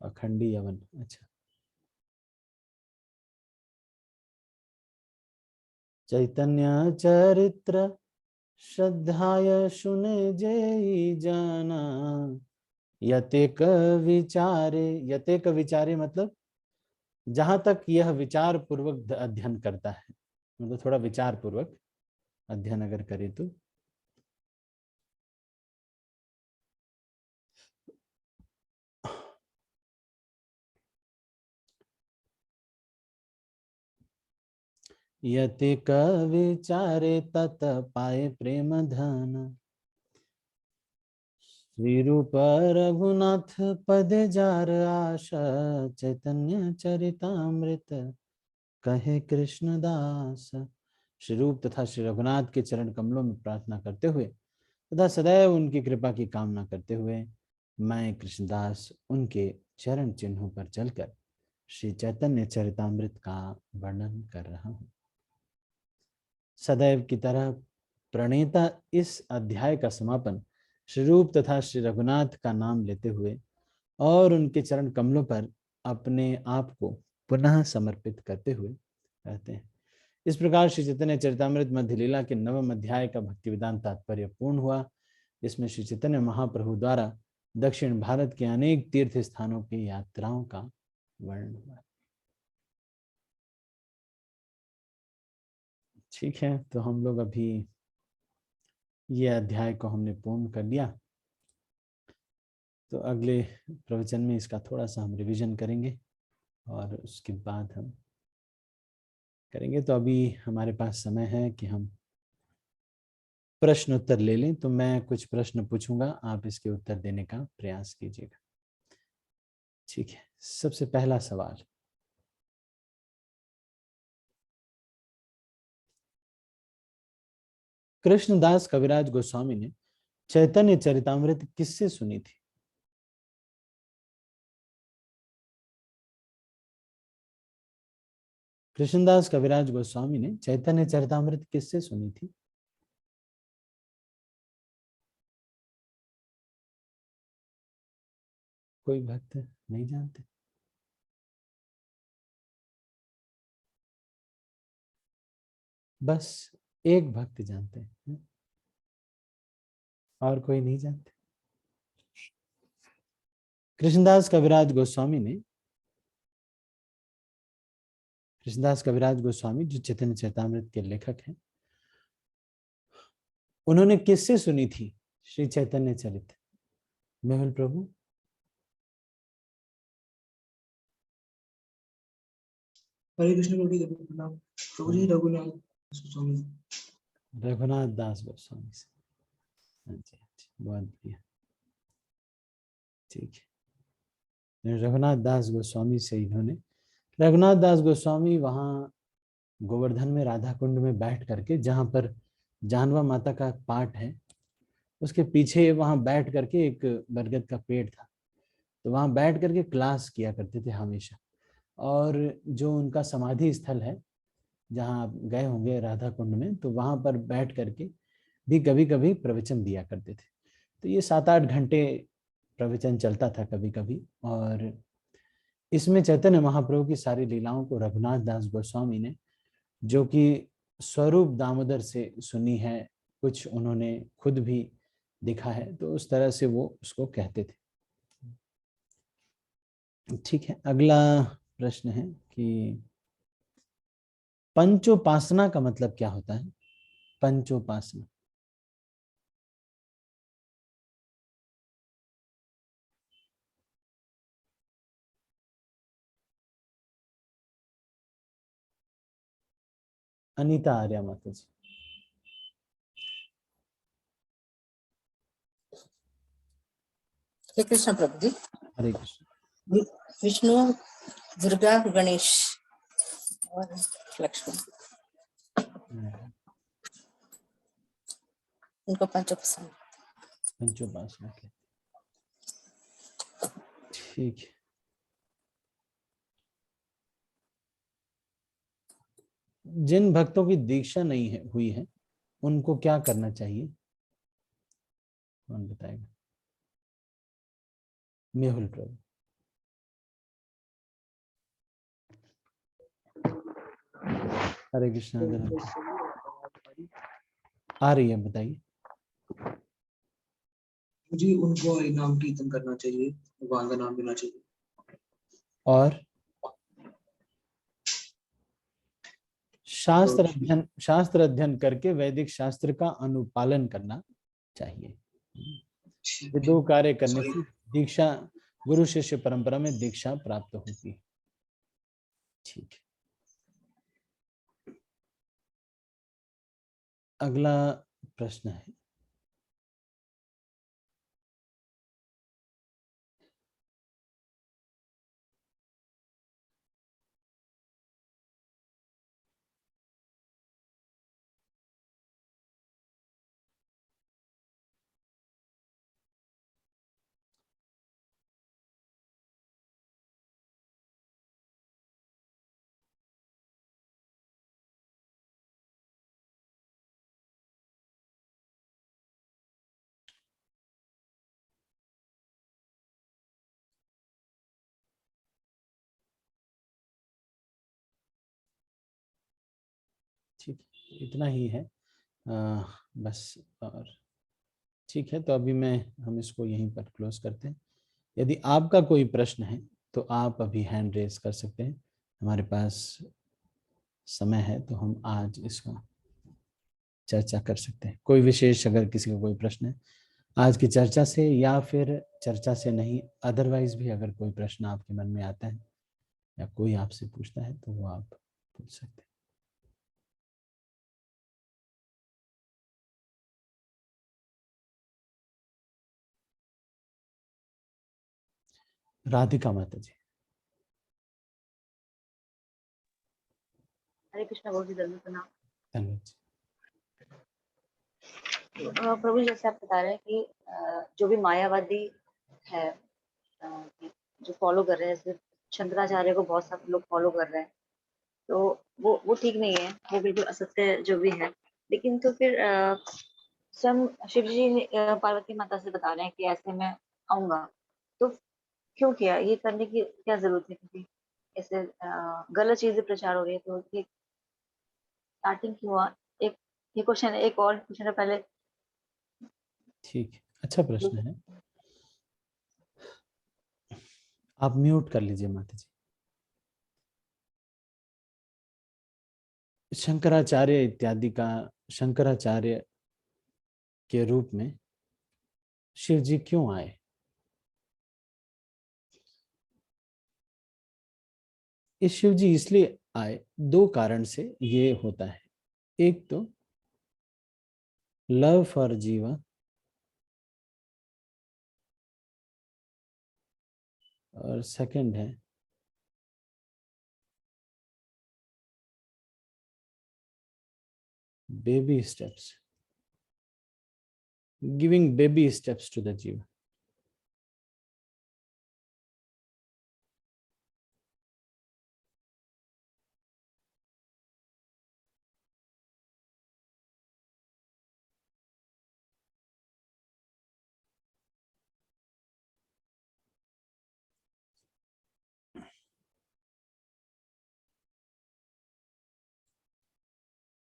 A: अखंडी यवन, अच्छा। चैतन्य चरित्र श्रद्धाय सुने जय जाना, यतेक विचारे, यतेक विचारे मतलब जहां तक यह विचार पूर्वक अध्ययन करता है, मतलब थोड़ा विचार पूर्वक अध्ययन अगर करे तो यतेक विचारे तत पाए प्रेम धन, श्री रूप रघुनाथ पद जार आशा, चैतन्य चरितामृत कहे कृष्णदास। श्री रूप तथा श्री रघुनाथ के चरण कमलों में प्रार्थना करते हुए तथा सदैव उनकी कृपा की कामना करते हुए मैं कृष्णदास उनके चरण चिन्हों पर चलकर श्री चैतन्य चरितामृत का वर्णन कर रहा हूं। सदैव की तरह प्रणेता इस अध्याय का समापन श्री रूप तथा श्री रघुनाथ का नाम लेते हुए और उनके चरण कमलों पर अपने आप को पुनः समर्पित करते हुए कहते हैं। इस प्रकार श्री चैतन्य चरितामृत मध्य लीला के 9वें अध्याय का भक्ति वेदांत तात्पर्य पूर्ण हुआ। इसमें श्री चैतन्य महाप्रभु द्वारा दक्षिण भारत के अनेक तीर्थ स्थानों की यात्राओं का वर्णन हुआ। ठीक है, तो हम लोग अभी ये अध्याय को हमने पूर्ण कर लिया, तो अगले प्रवचन में इसका थोड़ा सा हम रिवीजन करेंगे और उसके बाद हम करेंगे। तो अभी हमारे पास समय है कि हम प्रश्न उत्तर ले लें। तो मैं कुछ प्रश्न पूछूंगा, आप इसके उत्तर देने का प्रयास कीजिएगा। ठीक है, सबसे पहला सवाल, कृष्णदास कविराज गोस्वामी ने चैतन्य चरितामृत किससे सुनी थी? कृष्णदास कविराज गोस्वामी ने चैतन्य चरितामृत किससे सुनी थी? कोई भक्त नहीं जानते? बस एक भक्त जानते हैं, और कोई नहीं जानते। कृष्णदास कविराज गोस्वामी जो चैतन्य चरितामृत के लेखक हैं, उन्होंने किससे सुनी थी श्री चैतन्य चरित? मेहुल प्रभु।
G: हरे कृष्ण प्रभु जी, प्रणाम प्रभु जी। रघुनाथ स्वामी,
A: रघुनाथ दास गोस्वामी से। हाँ जी, बहुत बढ़िया, ठीक है। रघुनाथ दास गोस्वामी से इन्होंने, रघुनाथ दास गोस्वामी वहाँ गोवर्धन में राधा कुंड में बैठ करके, जहाँ पर जानवा माता का पाठ है, उसके पीछे वहाँ बैठ करके एक बरगद का पेड़ था, तो वहाँ बैठ करके क्लास किया करते थे हमेशा। और जो उनका समाधि स्थल है, जहाँ आप गए होंगे राधा कुंड में, तो वहाँ पर बैठ करके भी कभी कभी प्रवचन दिया करते थे। तो ये 7-8 घंटे प्रवचन चलता था कभी कभी। और इसमें चैतन्य महाप्रभु की सारी लीलाओं को रघुनाथ दास गोस्वामी ने, जो कि स्वरूप दामोदर से सुनी है, कुछ उन्होंने खुद भी देखा है, तो उस तरह से वो उसको कहते थे। ठीक है, अगला प्रश्न है कि पंचोपासना का मतलब क्या होता है? पंचोपासना। अनीता आर्या माता जी।
H: श्री कृष्ण प्रभु जी।
A: हरे कृष्ण।
H: विष्णु, दुर्गा, गणेश और लक्ष्मण, इनको पंचोपासना।
A: पंचोपासना के, ठीक है। जिन भक्तों की दीक्षा नहीं है हुई है, उनको क्या करना चाहिए? कौन बताएगा? मेहुल प्रभु। हरे कृष्ण। आ रही है, बताइए
G: जी। उनको नाम कीर्तन करना चाहिए, भगवान का नाम लेना चाहिए।
A: और शास्त्र अध्ययन करके वैदिक शास्त्र का अनुपालन करना चाहिए। ये 2 कार्य करने से दीक्षा, गुरु शिष्य परंपरा में दीक्षा प्राप्त होती है। ठीक है, अगला प्रश्न है, ठीक है, इतना ही है बस। और ठीक है, तो अभी हम इसको यहीं पर क्लोज करते हैं। यदि आपका कोई प्रश्न है तो आप अभी हैंड रेज कर सकते हैं, हमारे पास समय है तो हम आज इसका चर्चा कर सकते हैं। कोई विशेष, अगर किसी का कोई प्रश्न है आज की चर्चा से, या फिर चर्चा से नहीं, अदरवाइज भी अगर कोई प्रश्न आपके मन में आता है या कोई आपसे पूछता है तो वो आप पूछ सकते हैं। राधिका माता जी।
F: हरे कृष्ण प्रभु जी, दंडवत प्रणाम।
A: धन्यवाद जी।
F: प्रभु जी, जैसे आप बता रहे हैं कि जो भी मायावादी है, जो फॉलो कर रहे हैं, जैसे शंकराचार्य को बहुत सारे लोग फॉलो कर रहे हैं, तो वो ठीक नहीं है, वो बिल्कुल असत्य जो भी है। लेकिन तो फिर स्वयं शिव जी पार्वती माता से बता रहे हैं कि ऐसे मैं आऊंगा, तो क्यों किया, ये करने की क्या जरूरत है, क्योंकि ऐसे गलत चीजें प्रचार हो रही है, तो ये स्टार्टिंग क्यों हुआ? एक ये क्वेश्चन है, एक और क्वेश्चन है पहले।
A: ठीक है, अच्छा प्रश्न है। आप म्यूट कर लीजिए माता जी। शंकराचार्य इत्यादि का, शंकराचार्य के रूप में शिव जी क्यों आए? इस शिव जी इसलिए आए, दो कारण से ये होता है। एक तो लव फॉर जीवा, और सेकंड है baby steps, giving baby steps to the jiva.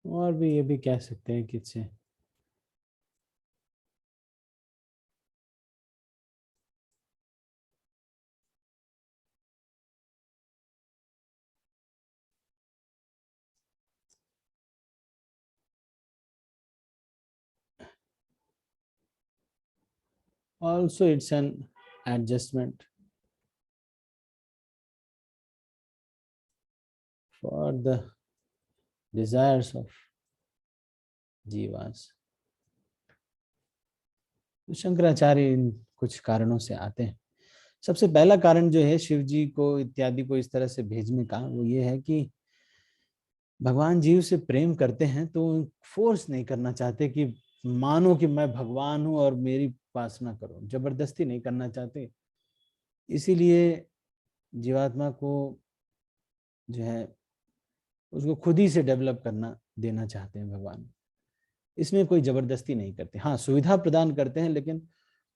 A: और भी ये भी कह सकते हैं कि इससे also it's an adjustment for the desires of jivas. तो शंकराचार्य इन कुछ कारणों से आते हैं। सबसे पहला कारण जो है शिव जी को इत्यादि को इस तरह से भेजने का, वो ये है कि भगवान जीव से प्रेम करते हैं तो फोर्स नहीं करना चाहते कि मानो कि मैं भगवान हूं और मेरी उपासना करो, जबरदस्ती नहीं करना चाहते। इसीलिए जीवात्मा को जो है उसको खुद ही से डेवलप करना देना चाहते हैं भगवान। इसमें कोई जबरदस्ती नहीं करते, हाँ सुविधा प्रदान करते हैं, लेकिन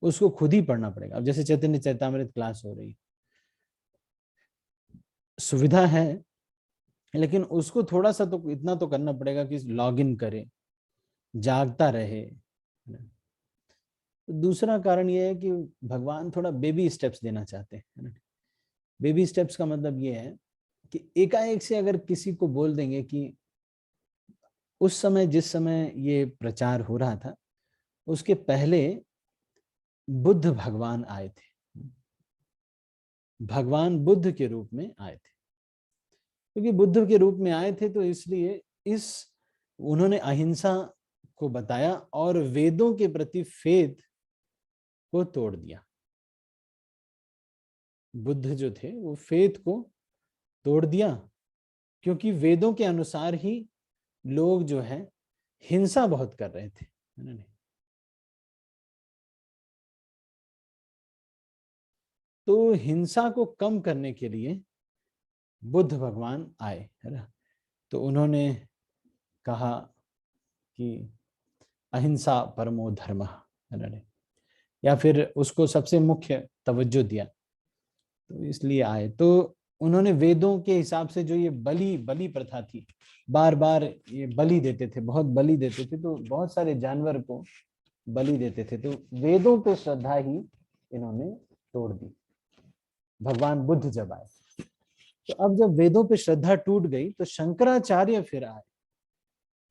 A: उसको खुद ही पढ़ना पड़ेगा। अब जैसे चैतन्य चैतामृत क्लास हो रही, सुविधा है, लेकिन उसको थोड़ा सा तो इतना तो करना पड़ेगा कि लॉग इन करे, जागता रहे। दूसरा कारण यह है कि भगवान थोड़ा बेबी स्टेप्स देना चाहते हैं। बेबी स्टेप्स का मतलब ये है कि एकाएक से अगर किसी को बोल देंगे कि उस समय जिस समय ये प्रचार हो रहा था उसके पहले बुद्ध भगवान आए थे, भगवान बुद्ध के रूप में आए थे। क्योंकि बुद्ध के रूप में आए थे तो इसलिए उन्होंने अहिंसा को बताया और वेदों के प्रति फेथ को तोड़ दिया। बुद्ध जो थे वो फेथ को तोड़ दिया, क्योंकि वेदों के अनुसार ही लोग जो है हिंसा बहुत कर रहे थे। तो हिंसा को कम करने के लिए बुद्ध भगवान आए, है ना। तो उन्होंने कहा कि अहिंसा परमो धर्म, है ना, या फिर उसको सबसे मुख्य तवज्जो दिया, तो इसलिए आए। तो उन्होंने वेदों के हिसाब से जो ये बलि प्रथा थी, बार बार ये बलि देते थे, बहुत बलि देते थे, तो बहुत सारे जानवर को बलि देते थे, तो वेदों पे श्रद्धा ही इन्होंने तोड़ दी भगवान बुद्ध जब आए। तो अब जब वेदों पे श्रद्धा टूट गई तो शंकराचार्य फिर आए।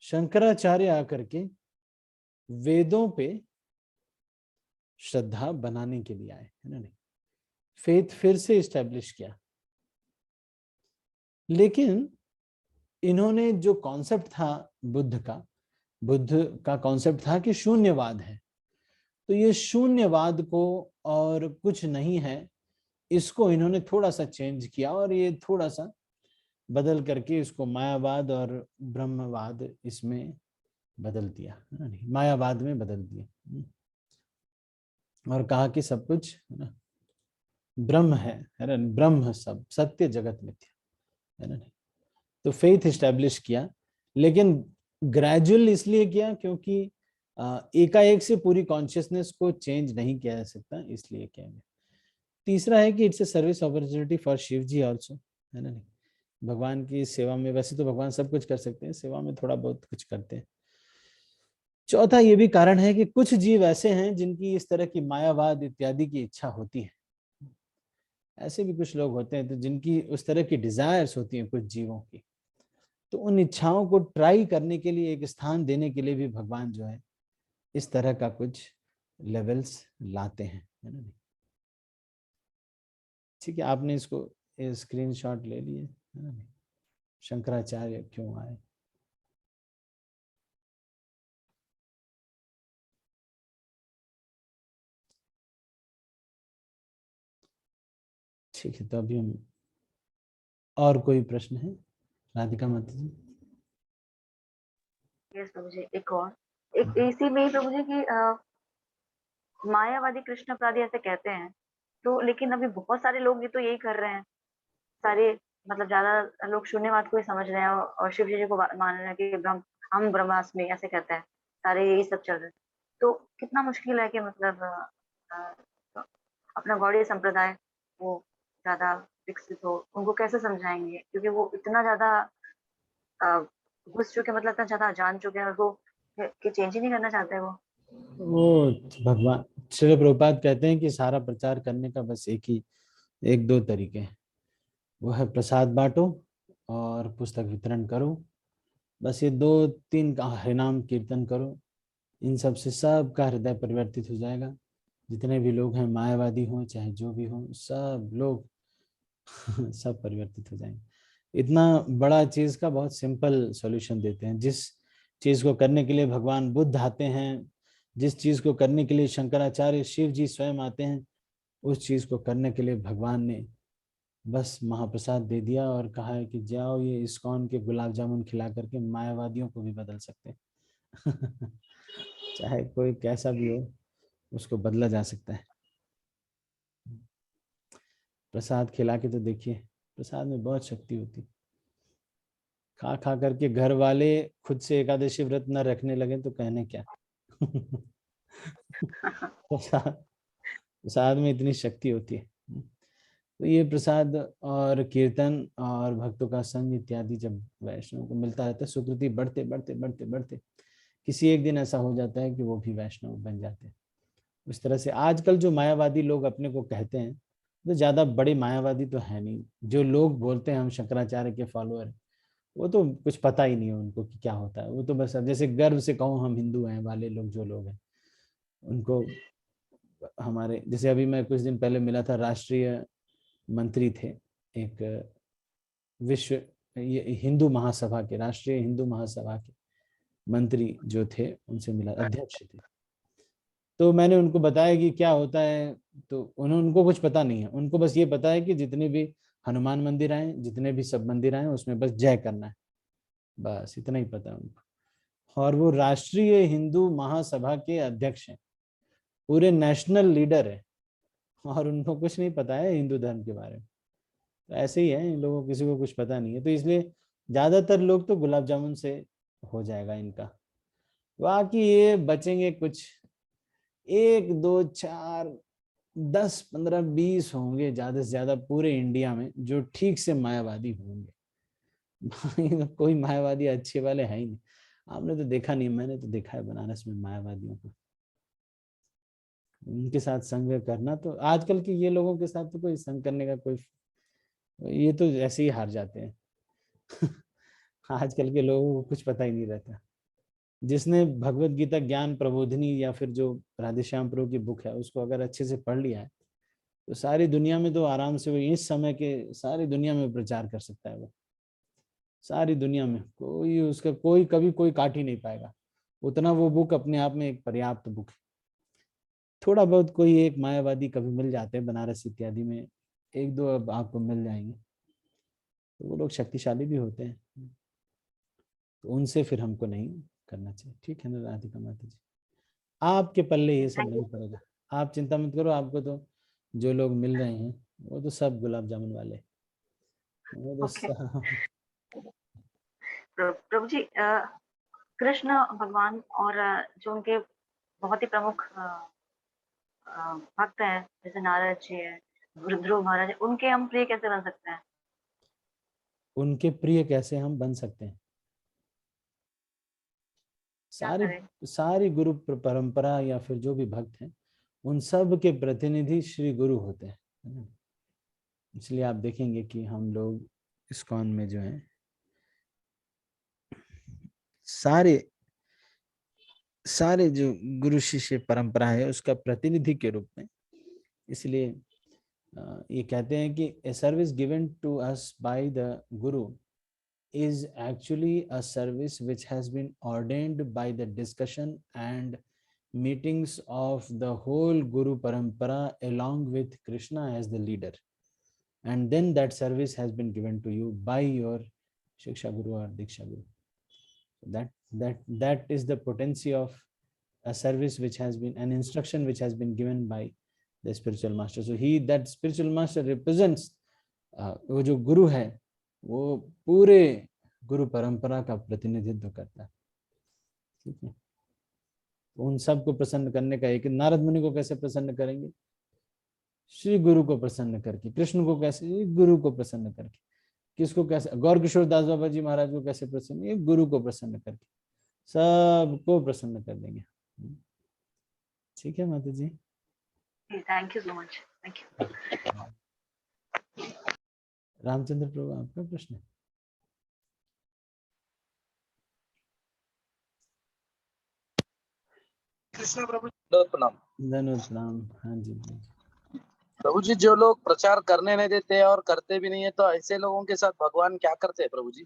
A: शंकराचार्य आकर के वेदों पे श्रद्धा बनाने के लिए आए, है ना, नहीं, फेथ फिर से इस्टेब्लिश किया। लेकिन इन्होंने जो कॉन्सेप्ट था बुद्ध का कॉन्सेप्ट था कि शून्यवाद है। तो ये शून्यवाद को और कुछ नहीं है, इसको इन्होंने थोड़ा सा चेंज किया और ये थोड़ा सा बदल करके इसको मायावाद और ब्रह्मवाद इसमें बदल दिया, मायावाद में बदल दिया, और कहा कि सब कुछ है ना ब्रह्म है ना, ब्रह्म सब सत्य जगत मिथ्या, है ना। तो फेथ इस्टेब्लिश किया, लेकिन ग्रेजुअल इसलिए किया क्योंकि एकाएक से पूरी कॉन्शियसनेस को चेंज नहीं किया जा सकता, इसलिए किया गया। तीसरा है कि it's a service opportunity for Shiv ji also, है ना। नहीं, भगवान की सेवा में, वैसे तो भगवान सब कुछ कर सकते हैं, सेवा में थोड़ा बहुत कुछ करते हैं। चौथा ये भी कारण है कि कुछ जीव ऐसे हैं जिनकी इस तरह की मायावाद इत्यादि की इच्छा होती है। ऐसे भी कुछ लोग होते हैं तो जिनकी उस तरह की डिजायर्स होती हैं कुछ जीवों की, तो उन इच्छाओं को ट्राई करने के लिए, एक स्थान देने के लिए भी भगवान जो है इस तरह का कुछ लेवल्स लाते हैं, है ना। ठीक है, आपने इसको स्क्रीनशॉट ले लिए, है ना। शंकराचार्य क्यों आए। ठीक है, तो अभी हम, और कोई प्रश्न है राधिका माता जी?
F: यस प्रभु जी, एक और एक इसी में ही प्रभु जी की मायावादी कृष्ण अपराधी ऐसे कहते हैं, तो लेकिन अभी बहुत सारे लोग ये तो यही कर रहे हैं, सारे मतलब ज्यादा लोग शून्यवाद को ही समझ रहे हैं और शिव जी को मान रहे हैं कि हम ब्रह्मास्मि ऐसे कहते हैं, सारे यही सब चल रहे हैं। तो कितना मुश्किल है कि मतलब अपना गौड़ीय संप्रदाय वो ज्यादा विकसित हो, उनको कैसे समझाएंगे, क्योंकि वो इतना ज्यादा घुस चुके, मतलब इतना ज्यादा जान चुके हैं, और वो कि चेंज ही नहीं करना चाहते
A: वो भगवान श्रील प्रभुपाद कहते हैं कि सारा प्रचार करने का बस एक दो तरीके हैं, वो है प्रसाद बांटो और पुस्तक वितरण करो, बस ये 2-3 का हरिनाम कीर्तन करो, इन सब से सबका हृदय परिवर्तित हो जाएगा। जितने भी लोग हैं, मायावादी हों चाहे जो भी हों, सब लोग सब परिवर्तित हो जाएंगे। इतना बड़ा चीज का बहुत सिंपल सॉल्यूशन देते हैं। जिस चीज को करने के लिए भगवान बुद्ध आते हैं, जिस चीज को करने के लिए शंकराचार्य शिव जी स्वयं आते हैं, उस चीज को करने के लिए भगवान ने बस महाप्रसाद दे दिया और कहा है कि जाओ ये इस्कॉन के गुलाब जामुन खिला करके मायावादियों को भी बदल सकते हैं। चाहे कोई कैसा भी हो, उसको बदला जा सकता है। प्रसाद खिला के तो देखिए, प्रसाद में बहुत शक्ति होती है। खा खा करके घर वाले खुद से एकादशी व्रत न रखने लगे तो कहने क्या। प्रसाद में इतनी शक्ति होती है। तो ये प्रसाद और कीर्तन और भक्तों का संग इत्यादि जब वैष्णव को मिलता रहता है, सुकृति बढ़ते बढ़ते बढ़ते बढ़ते किसी एक दिन ऐसा हो जाता है कि वो भी वैष्णव बन जाते हैं। उस तरह से आजकल जो मायावादी लोग अपने को कहते हैं, तो ज्यादा बड़े मायावादी तो है नहीं। जो लोग बोलते हैं हम शंकराचार्य के फॉलोअर, वो तो कुछ पता ही नहीं है उनको कि क्या होता है। वो तो बस जैसे गर्व से कहूँ हम हिंदू हैं वाले लोग, जो लोग हैं उनको, हमारे जैसे अभी मैं कुछ दिन पहले मिला था, राष्ट्रीय मंत्री थे एक विश्व हिंदू महासभा के, राष्ट्रीय हिंदू महासभा के मंत्री जो थे, उनसे मिला, अध्यक्ष थे। तो मैंने उनको बताया कि क्या होता है, तो उनको कुछ पता नहीं है। उनको बस ये पता है कि जितने भी हनुमान मंदिर आए, जितने भी सब मंदिर आए, उसमें बस जय करना है, बस इतना ही पता है उनको। और वो राष्ट्रीय हिंदू महासभा के अध्यक्ष हैं, पूरे नेशनल लीडर है, और उनको कुछ नहीं पता है हिंदू धर्म के बारे में। तो ऐसे ही है, इन लोगों को किसी को कुछ पता नहीं है। तो इसलिए ज्यादातर लोग तो गुलाब जामुन से हो जाएगा इनका। बाकी ये बचेंगे कुछ 1 2 4 10 15 20 होंगे ज्यादा से ज्यादा पूरे इंडिया में, जो ठीक से मायावादी होंगे। कोई मायावादी अच्छे वाले है ही नहीं। आपने तो देखा नहीं, मैंने तो देखा है बनारस में मायावादियों को। उनके साथ संग करना, तो आजकल के ये लोगों के साथ तो कोई संग करने का कोई, ये तो ऐसे ही हार जाते हैं। आजकल के लोगों को कुछ पता ही नहीं रहता। जिसने भगवत गीता ज्ञान प्रबोधिनी या फिर जो राधेश्याम प्रभु की बुक है, उसको अगर अच्छे से पढ़ लिया है, तो सारी दुनिया में तो आराम से वो इस समय के सारी दुनिया में प्रचार कर सकता है। वो सारी दुनिया में कोई उसका कोई कभी कोई काट ही नहीं पाएगा। उतना वो बुक अपने आप में एक पर्याप्त बुक है। थोड़ा बहुत कोई एक मायावादी कभी मिल जाते हैं बनारस इत्यादि में, 1-2 अब आपको मिल जाएंगे, तो वो लोग शक्तिशाली भी होते हैं। तो उनसे फिर हमको नहीं करना चाहिए। ठीक है ना राधिका माता जी, आपके पल्ले ये सब नहीं पड़ेगा, आप चिंता मत करो। आपको तो जो लोग मिल रहे हैं वो तो सब गुलाब जामुन वाले, वो तो
F: प्रभु जी। कृष्ण भगवान और जो उनके बहुत ही प्रमुख भक्त हैं, जैसे नारद जी है, ध्रुव महाराज, उनके हम प्रिय कैसे बन सकते हैं?
A: उनके प्रिय कैसे हम बन सकते हैं?
F: क्या
A: सारी
F: करें?
A: सारी गुरु परंपरा या फिर जो भी भक्त हैं, उन सब के प्रतिनिधि श्री गुरु होते हैं, है ना? इसलिए आप देखेंगे कि हम लोग इस्कॉन में जो है सारे जो गुरु शिष्य परंपरा है उसका प्रतिनिधि के रूप में, इसलिए ये कहते हैं कि a service given to us by the guru is actually a service which has been ordained by the discussion and meetings of the whole Guru Parampara along with Krishna as the leader, and then that service has been given to you by your Shiksha Guru or Diksha Guru. That is the potency of a service which has been an instruction which has been given by the spiritual master. So that spiritual master represents वो जो गुरु है वो पूरे गुरु परंपरा का प्रतिनिधित्व करता है, ठीक है? उन सबको प्रसन्न करने का एक, नारद मुनि को कैसे प्रसन्न करेंगे? श्री गुरु को प्रसन्न करके। कृष्ण को कैसे? गुरु को प्रसन्न करके। किसको कैसे? गौर किशोर दास बाबा जी महाराज को कैसे प्रसन्न? ये गुरु को प्रसन्न करके, सबको प्रसन्न कर देंगे। ठीक है माता जी,
F: thank you so much, thank you.
A: Ramchandra Prabhu आपका प्रश्न है?
C: कृष्ण प्रभु दंडवत प्रणाम।
A: धन्यवाद प्रणाम। हाँ जी
C: प्रभु जी, जो लोग प्रचार करने नहीं देते और करते भी नहीं है, तो ऐसे लोगों के साथ भगवान क्या करते हैं प्रभु जी?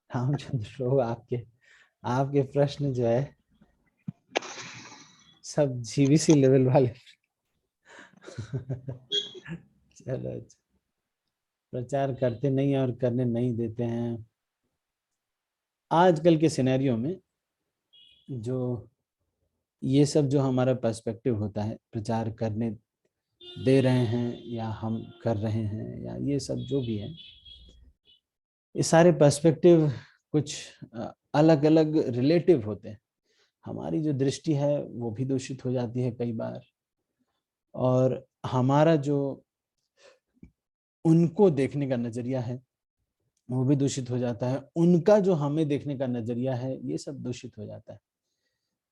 A: रामचंद्र प्रभु, आपके प्रश्न जो है सब जीवीसी लेवल वाले। चलो, प्रचार करते नहीं और करने नहीं देते हैं। आजकल के सिनेरियो में जो ये सब जो हमारा पर्सपेक्टिव होता है, प्रचार करने दे रहे हैं या हम कर रहे हैं या ये सब जो भी है, ये सारे पर्सपेक्टिव कुछ अलग अलग रिलेटिव होते हैं। हमारी जो दृष्टि है वो भी दूषित हो जाती है कई बार, और हमारा जो उनको देखने का नजरिया है वो भी दूषित हो जाता है। उनका जो हमें देखने का नजरिया है ये सब दूषित हो जाता है।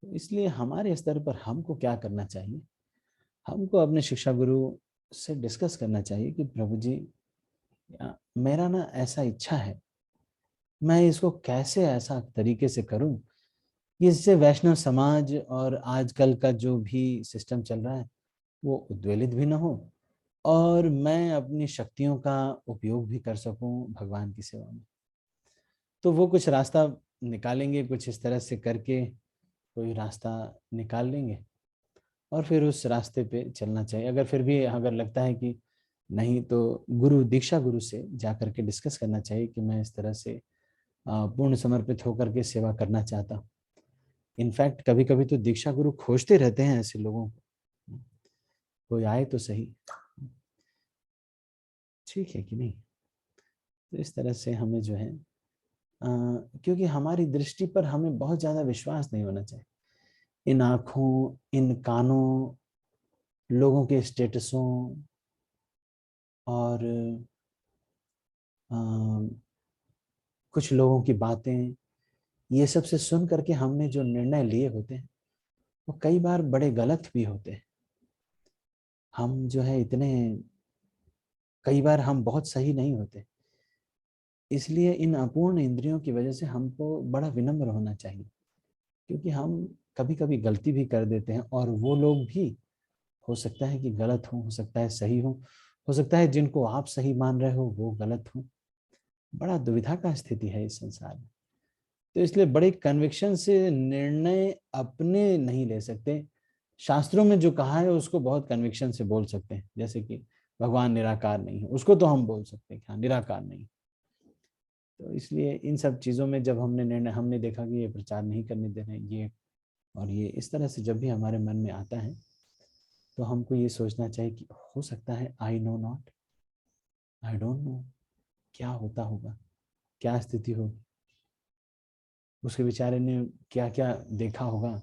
A: तो इसलिए हमारे स्तर पर हमको क्या करना चाहिए? हमको अपने शिक्षा गुरु से डिस्कस करना चाहिए कि प्रभु जी, मेरा ना ऐसा इच्छा है, मैं इसको कैसे ऐसा तरीके से करूं कि इससे वैष्णव समाज और आजकल का जो भी सिस्टम चल रहा है वो उद्वेलित भी ना हो, और मैं अपनी शक्तियों का उपयोग भी कर सकूं भगवान की सेवा में। तो वो कुछ रास्ता निकालेंगे, कुछ इस तरह से करके कोई रास्ता निकाल लेंगे और फिर उस रास्ते पे चलना चाहिए। अगर फिर भी अगर लगता है कि नहीं, तो गुरु दीक्षा गुरु से जा करके डिस्कस करना चाहिए कि मैं इस तरह से पूर्ण समर्पित होकर के सेवा करना चाहता हूँ। इनफैक्ट कभी कभी तो दीक्षा गुरु खोजते रहते हैं ऐसे लोगों को, कोई आए तो सही, ठीक है कि नहीं? तो इस तरह से हमें जो है क्योंकि हमारी दृष्टि पर हमें बहुत ज्यादा विश्वास नहीं होना चाहिए। इन आँखों, इन कानों, लोगों के स्टेटसों और कुछ लोगों की बातें, ये सब से सुन करके हमने जो निर्णय लिए होते हैं वो कई बार बड़े गलत भी होते हैं। हम जो है कई बार हम बहुत सही नहीं होते। इसलिए इन अपूर्ण इंद्रियों की वजह से हमको बड़ा विनम्र होना चाहिए, क्योंकि हम कभी कभी गलती भी कर देते हैं, और वो लोग भी हो सकता है कि गलत हो सकता है सही हो सकता है जिनको आप सही मान रहे हो वो गलत हो। बड़ा दुविधा का स्थिति है इस संसार में। तो इसलिए बड़े कन्विक्शन से निर्णय अपने नहीं ले सकते। शास्त्रों में जो कहा है उसको बहुत कन्विक्शन से बोल सकते हैं, जैसे कि भगवान निराकार नहीं है, उसको तो हम बोल सकते हैं कि हाँ निराकार नहीं। तो इसलिए इन सब चीज़ों में जब हमने देखा कि ये प्रचार नहीं करने दे रहे हैं ये और ये, इस तरह से जब भी हमारे मन में आता है तो हमको ये सोचना चाहिए कि हो सकता है I know not, I don't know क्या होता होगा, क्या स्थिति होगी, उसके बेचारे ने क्या क्या देखा होगा,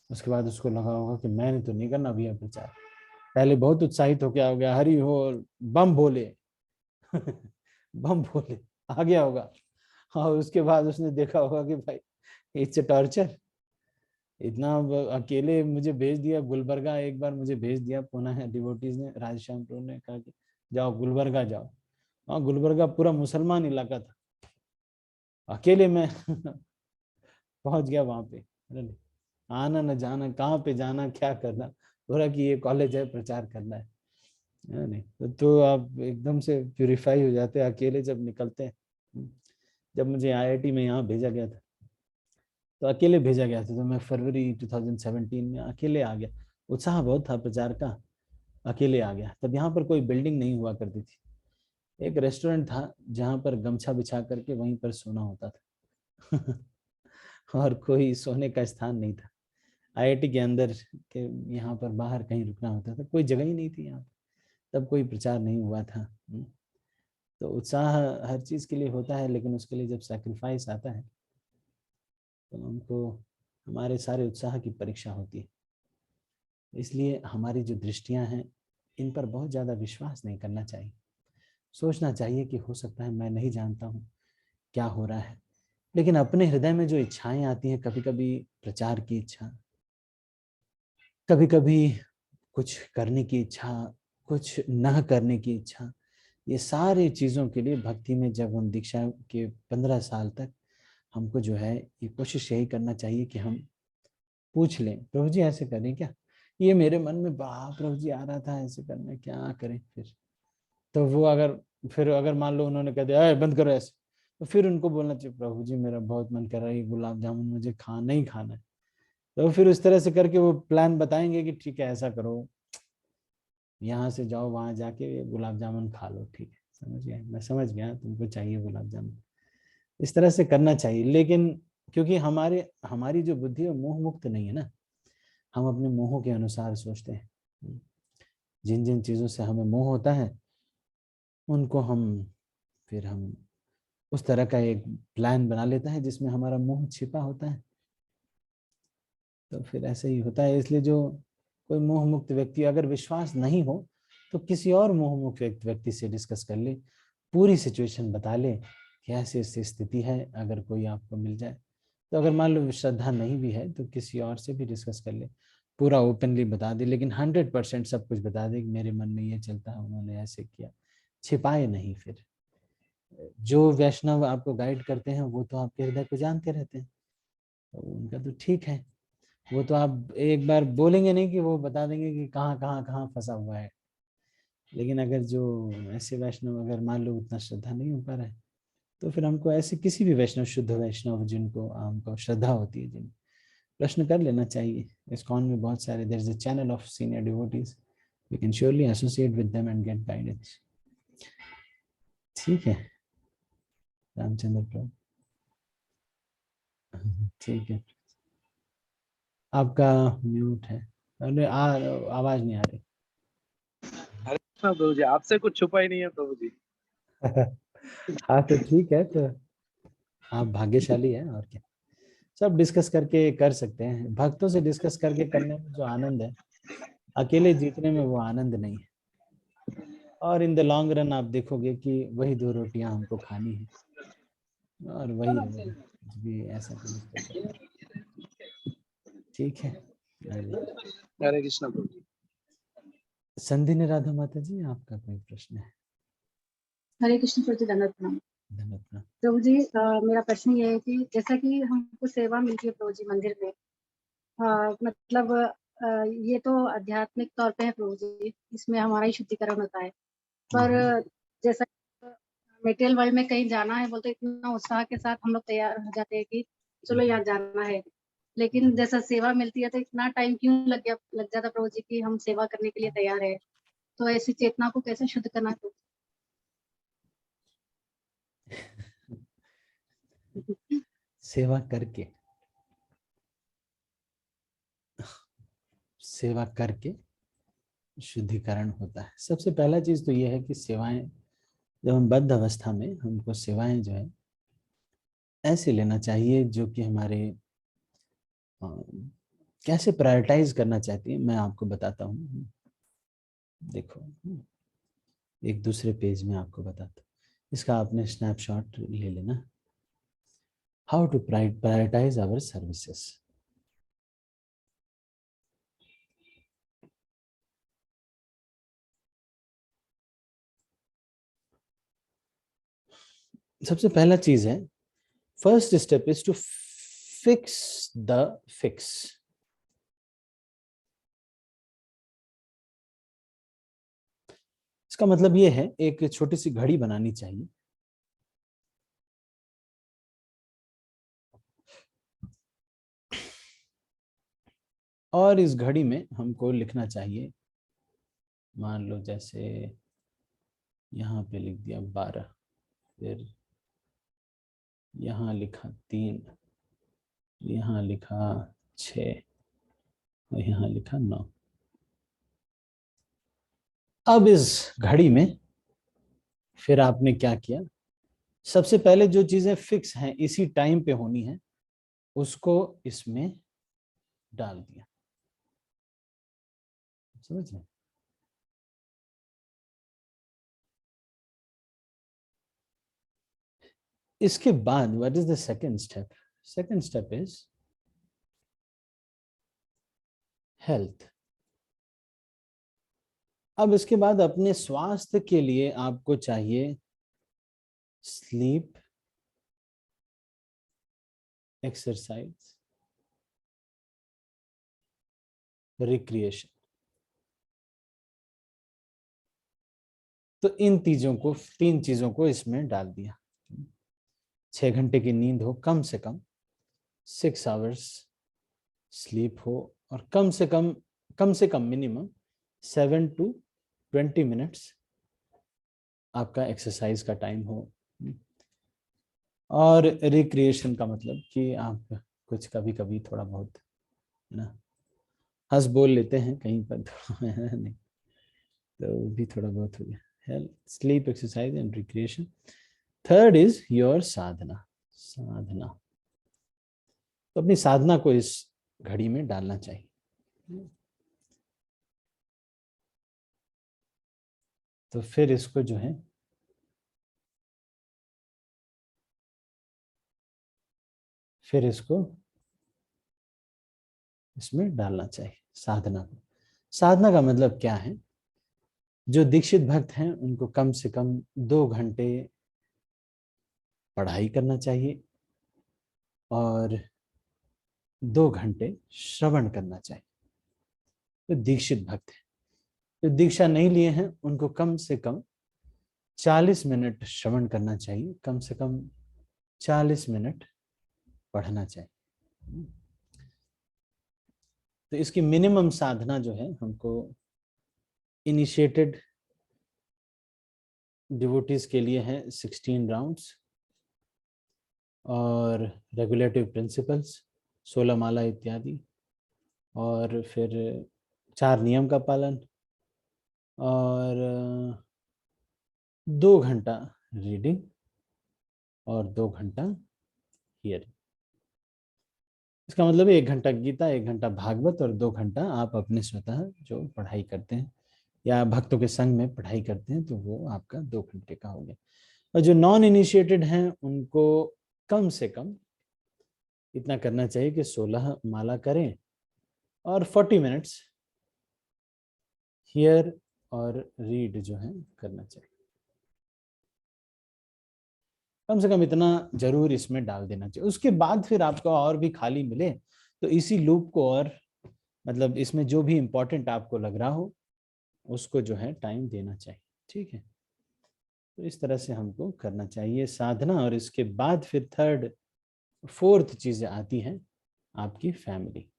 A: उसके बाद उसको लगा होगा कि मैंने तो नहीं करना भैया प्रचार। पहले बहुत उत्साहित होकर आ गया, हरि हो बम भोले बम भोले आ गया होगा, और उसके बाद उसने देखा होगा कि भाई इट्स अ टॉर्चर। इतना अकेले मुझे भेज दिया गुलबर्गा, एक बार मुझे भेज दिया पुणे है डिवोटीज ने, राधेश्याम प्रभु ने कहा कि जाओ गुलबर्गा जाओ। वहाँ गुलबर्गा पूरा मुसलमान इलाका था, अकेले मैं पहुंच गया वहां पे। अरे आना न जाना, कहाँ पे जाना, क्या करना, बोला कि ये कॉलेज है, प्रचार करना है नहीं तो आप एकदम से प्यूरिफाई हो जाते हैं अकेले जब निकलते हैं। जब मुझे आईआईटी में यहाँ भेजा गया था तो अकेले भेजा गया था, तो मैं फरवरी 2017 में अकेले आ गया। उत्साह बहुत था प्रचार का, अकेले आ गया। तब यहाँ पर कोई बिल्डिंग नहीं हुआ करती थी, एक रेस्टोरेंट था जहाँ पर गमछा बिछा करके वहीं पर सोना होता था और कोई सोने का स्थान नहीं था। आईआईटी के अंदर के यहाँ पर बाहर कहीं रुकना होता था, कोई जगह ही नहीं थी यहाँ, तब कोई प्रचार नहीं हुआ था। तो उत्साह हर चीज के लिए होता है, लेकिन उसके लिए जब सैक्रिफाइस आता है तो हमको हमारे सारे उत्साह की परीक्षा होती है। इसलिए हमारी जो दृष्टियां हैं इन पर बहुत ज़्यादा विश्वास नहीं करना चाहिए। सोचना चाहिए कि हो सकता है मैं नहीं जानता हूँ क्या हो रहा है, लेकिन अपने हृदय में जो इच्छाएं आती हैं, कभी कभी प्रचार की इच्छा, कभी कभी कुछ करने की इच्छा, कुछ न करने की इच्छा, ये सारी चीज़ों के लिए भक्ति में जब हम दीक्षा के 15 साल तक हमको जो है ये कोशिश यही करना चाहिए कि हम पूछ लें प्रभु जी ऐसे करें क्या, ये मेरे मन में प्रभु जी आ रहा था ऐसे करना, क्या करें फिर। तो वो अगर मान लो उन्होंने कह दिया बंद करो ऐसे, तो फिर उनको बोलना चाहिए प्रभु जी मेरा बहुत मन कर रहा है गुलाब जामुन मुझे खाना ही खाना है। तो फिर उस तरह से करके वो प्लान बताएंगे कि ठीक है ऐसा करो, यहाँ से जाओ वहां जाके गुलाब जामुन खा लो, ठीक है समझ गया, मैं समझ गया तुमको चाहिए गुलाब जामुन, इस तरह से करना चाहिए। लेकिन क्योंकि हमारी जो बुद्धि है मोह मुक्त नहीं है ना, हम अपने मोहों के अनुसार सोचते हैं। जिन जिन चीजों से हमें मोह होता है उनको हम उस तरह का एक प्लान बना लेता है जिसमें हमारा मोह छिपा होता है, तो फिर ऐसे ही होता है। इसलिए जो कोई मोह मुक्त व्यक्ति अगर विश्वास नहीं हो तो किसी और मोह मुक्त व्यक्ति से डिस्कस कर ले, पूरी सिचुएशन बता ले कि ऐसी ऐसी स्थिति है, अगर कोई आपको मिल जाए तो अगर मान लो श्रद्धा नहीं भी है तो किसी और से भी डिस्कस कर ले, पूरा ओपनली बता दे, लेकिन 100% सब कुछ बता दे कि मेरे मन में ये चलता है, उन्होंने ऐसे किया, छिपाए नहीं। फिर जो वैष्णव आपको गाइड करते हैं वो तो आपके हृदय को जानते रहते हैं, तो उनका तो ठीक है, वो तो आप एक बार बोलेंगे नहीं कि वो बता देंगे कि कहाँ कहाँ कहाँ फंसा हुआ है। लेकिन अगर जो ऐसे वैष्णव अगर मान लो उतना श्रद्धा नहीं हो पा रहा है तो फिर हमको ऐसे किसी भी वैष्णव, शुद्ध वैष्णव जिनको हमको श्रद्धा होती है, जिन प्रश्न कर लेना चाहिए। इस्कॉन में बहुत सारे, there is a channel of senior devotees, we can surely associate with them and get guidance. ठीक है रामचंद्र प्रभु, ठीक है आपका म्यूट है, अरे आवाज नहीं आ रही।
C: हरे कृष्णा प्रभु जी, आपसे कुछ छुपा ही नहीं है प्रभु जी।
A: हाँ तो ठीक है, तो आप भाग्यशाली हैं और क्या, सब डिस्कस करके कर सकते हैं। भक्तों से डिस्कस करके करने में जो आनंद है अकेले जीतने में वो आनंद नहीं है। और इन द लॉन्ग रन आप देखोगे कि वही 2 रोटियां हमको खानी है और वही रहेगा, कुछ भी ऐसा कुछ स्पेशल नहीं। ठीक है
C: हरे कृष्णा प्रभु जी।
A: संधिनी राधा माता जी, आपका कोई प्रश्न है?
B: हरे कृष्ण प्रभु जी, दंडवत प्रणाम।
A: धन्यवाद।
B: प्रभु जी मेरा प्रश्न ये है कि जैसा कि हमको सेवा मिलती है प्रभु जी मंदिर में, मतलब ये तो आध्यात्मिक तौर पे है प्रभु जी, इसमें हमारा ही शुद्धिकरण होता है, पर जैसा मेटेरियल वर्ल्ड में कहीं जाना है बोलते इतना उत्साह के साथ हम लोग तैयार हो जाते हैं कि चलो यहाँ जाना है, लेकिन जैसा सेवा मिलती है तो इतना टाइम क्यों लग जाता प्रभु जी कि हम सेवा करने के लिए तैयार है, तो ऐसी चेतना को कैसे शुद्ध करना है?
A: सेवा करके शुद्धिकरण होता है। सबसे पहला चीज तो ये है कि सेवाएं, जब हम बद्ध अवस्था में, हमको सेवाएं जो है ऐसे लेना चाहिए जो कि हमारे कैसे प्रायोरिटाइज करना चाहती है मैं आपको बताता हूँ। देखो एक दूसरे पेज में आपको बताता हूँ, इसका आपने स्नैपशॉट ले लेना। How to prioritise our services. सबसे पहला चीज है, first step is to fix the fix. इसका मतलब ये है, एक छोटी सी घड़ी बनानी चाहिए। और इस घड़ी में हमको लिखना चाहिए, मान लो जैसे यहाँ पे लिख दिया 12, फिर यहाँ लिखा 3, यहाँ लिखा 6 और यहाँ लिखा 9। अब इस घड़ी में फिर आपने क्या किया, सबसे पहले जो चीजें फिक्स हैं इसी टाइम पे होनी है उसको इसमें डाल दिया। समझ रहे? इसके बाद what is the second step? Second step is health. अब इसके बाद अपने स्वास्थ्य के लिए आपको चाहिए स्लीप, एक्सरसाइज, रिक्रिएशन। तो इन तीन चीजों को इसमें डाल दिया। 6 घंटे की नींद हो कम से कम, 6 आवर्स स्लीप हो, और कम से कम मिनिमम 7 to 20 मिनट्स आपका एक्सरसाइज का टाइम हो। और रिक्रिएशन का मतलब कि आप कुछ कभी कभी थोड़ा बहुत ना हंस बोल लेते हैं कहीं पर नहीं, तो भी थोड़ा बहुत हो गया। Health, sleep, exercise and recreation. Third is your sadhana. तो अपनी साधना को इस घड़ी में डालना चाहिए। तो फिर इसको जो है फिर इसको इसमें डालना चाहिए साधना को। साधना का मतलब क्या है? जो दीक्षित भक्त हैं उनको कम से कम 2 घंटे पढ़ाई करना चाहिए और 2 घंटे श्रवण करना चाहिए। तो दीक्षित भक्त हैं, जो दीक्षा नहीं लिए हैं उनको कम से कम 40 मिनट श्रवण करना चाहिए, कम से कम 40 मिनट पढ़ना चाहिए। तो इसकी मिनिमम साधना जो है हमको इनिशिएटेड डिवोटीज के लिए है 16 राउंड्स, और रेगुलेटिव प्रिंसिपल्स 16 माला इत्यादि, और फिर 4 नियम का पालन, और 2 घंटा रीडिंग और 2 घंटा हियरिंग। इसका मतलब 1 घंटा गीता, 1 घंटा भागवत और 2 घंटा आप अपने स्वतः जो पढ़ाई करते हैं या भक्तों के संग में पढ़ाई करते हैं, तो वो आपका 2 घंटे का हो गया। और जो नॉन इनिशिएटेड हैं उनको कम से कम इतना करना चाहिए कि 16 माला करें और 40 मिनट्स हियर और रीड जो है करना चाहिए। कम से कम इतना जरूर इसमें डाल देना चाहिए। उसके बाद फिर आपको और भी खाली मिले तो इसी लूप को, और मतलब इसमें जो भी इंपॉर्टेंट आपको लग रहा हो उसको जो है टाइम देना चाहिए। ठीक है, तो इस तरह से हमको करना चाहिए साधना। और इसके बाद फिर फोर्थ चीजें आती हैं आपकी फैमिली।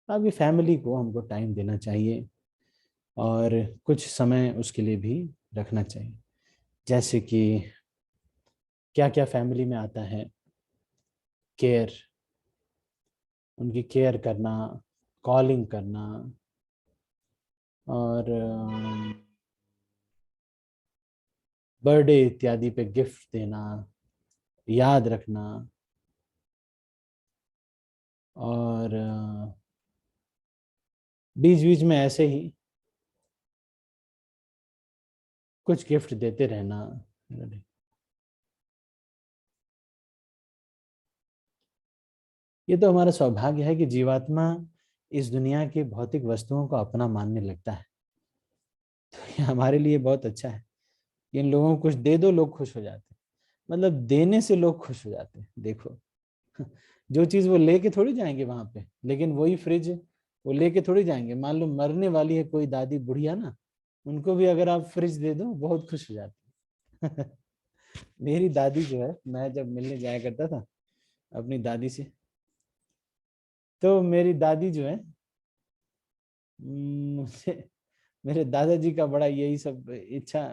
A: आपकी फैमिली को हमको टाइम देना चाहिए और कुछ समय उसके लिए भी रखना चाहिए। जैसे कि क्या क्या फैमिली में आता है, केयर, उनकी केयर करना, कॉलिंग करना, और बर्थडे इत्यादि पे गिफ्ट देना, याद रखना, और बीच बीच में ऐसे ही कुछ गिफ्ट देते रहना। ये तो हमारा सौभाग्य है कि जीवात्मा इस दुनिया की भौतिक वस्तुओं को अपना मानने लगता है, तो ये हमारे लिए बहुत अच्छा है। इन लोगों को कुछ दे दो, लोग खुश हो जाते हैं। मतलब देने से लोग खुश हो जाते हैं। देखो जो चीज वो लेके थोड़ी जाएंगे वहां पे, लेकिन वही फ्रिज वो लेके थोड़ी जाएंगे। मान लो मरने वाली है कोई दादी बुढ़िया ना, उनको भी अगर आप फ्रिज दे दो बहुत खुश हो जाती है। मेरी दादी जो है, मैं जब मिलने जाया करता था अपनी दादी से, तो मेरी दादी जो है मुझे, मेरे दादाजी का बड़ा यही सब इच्छा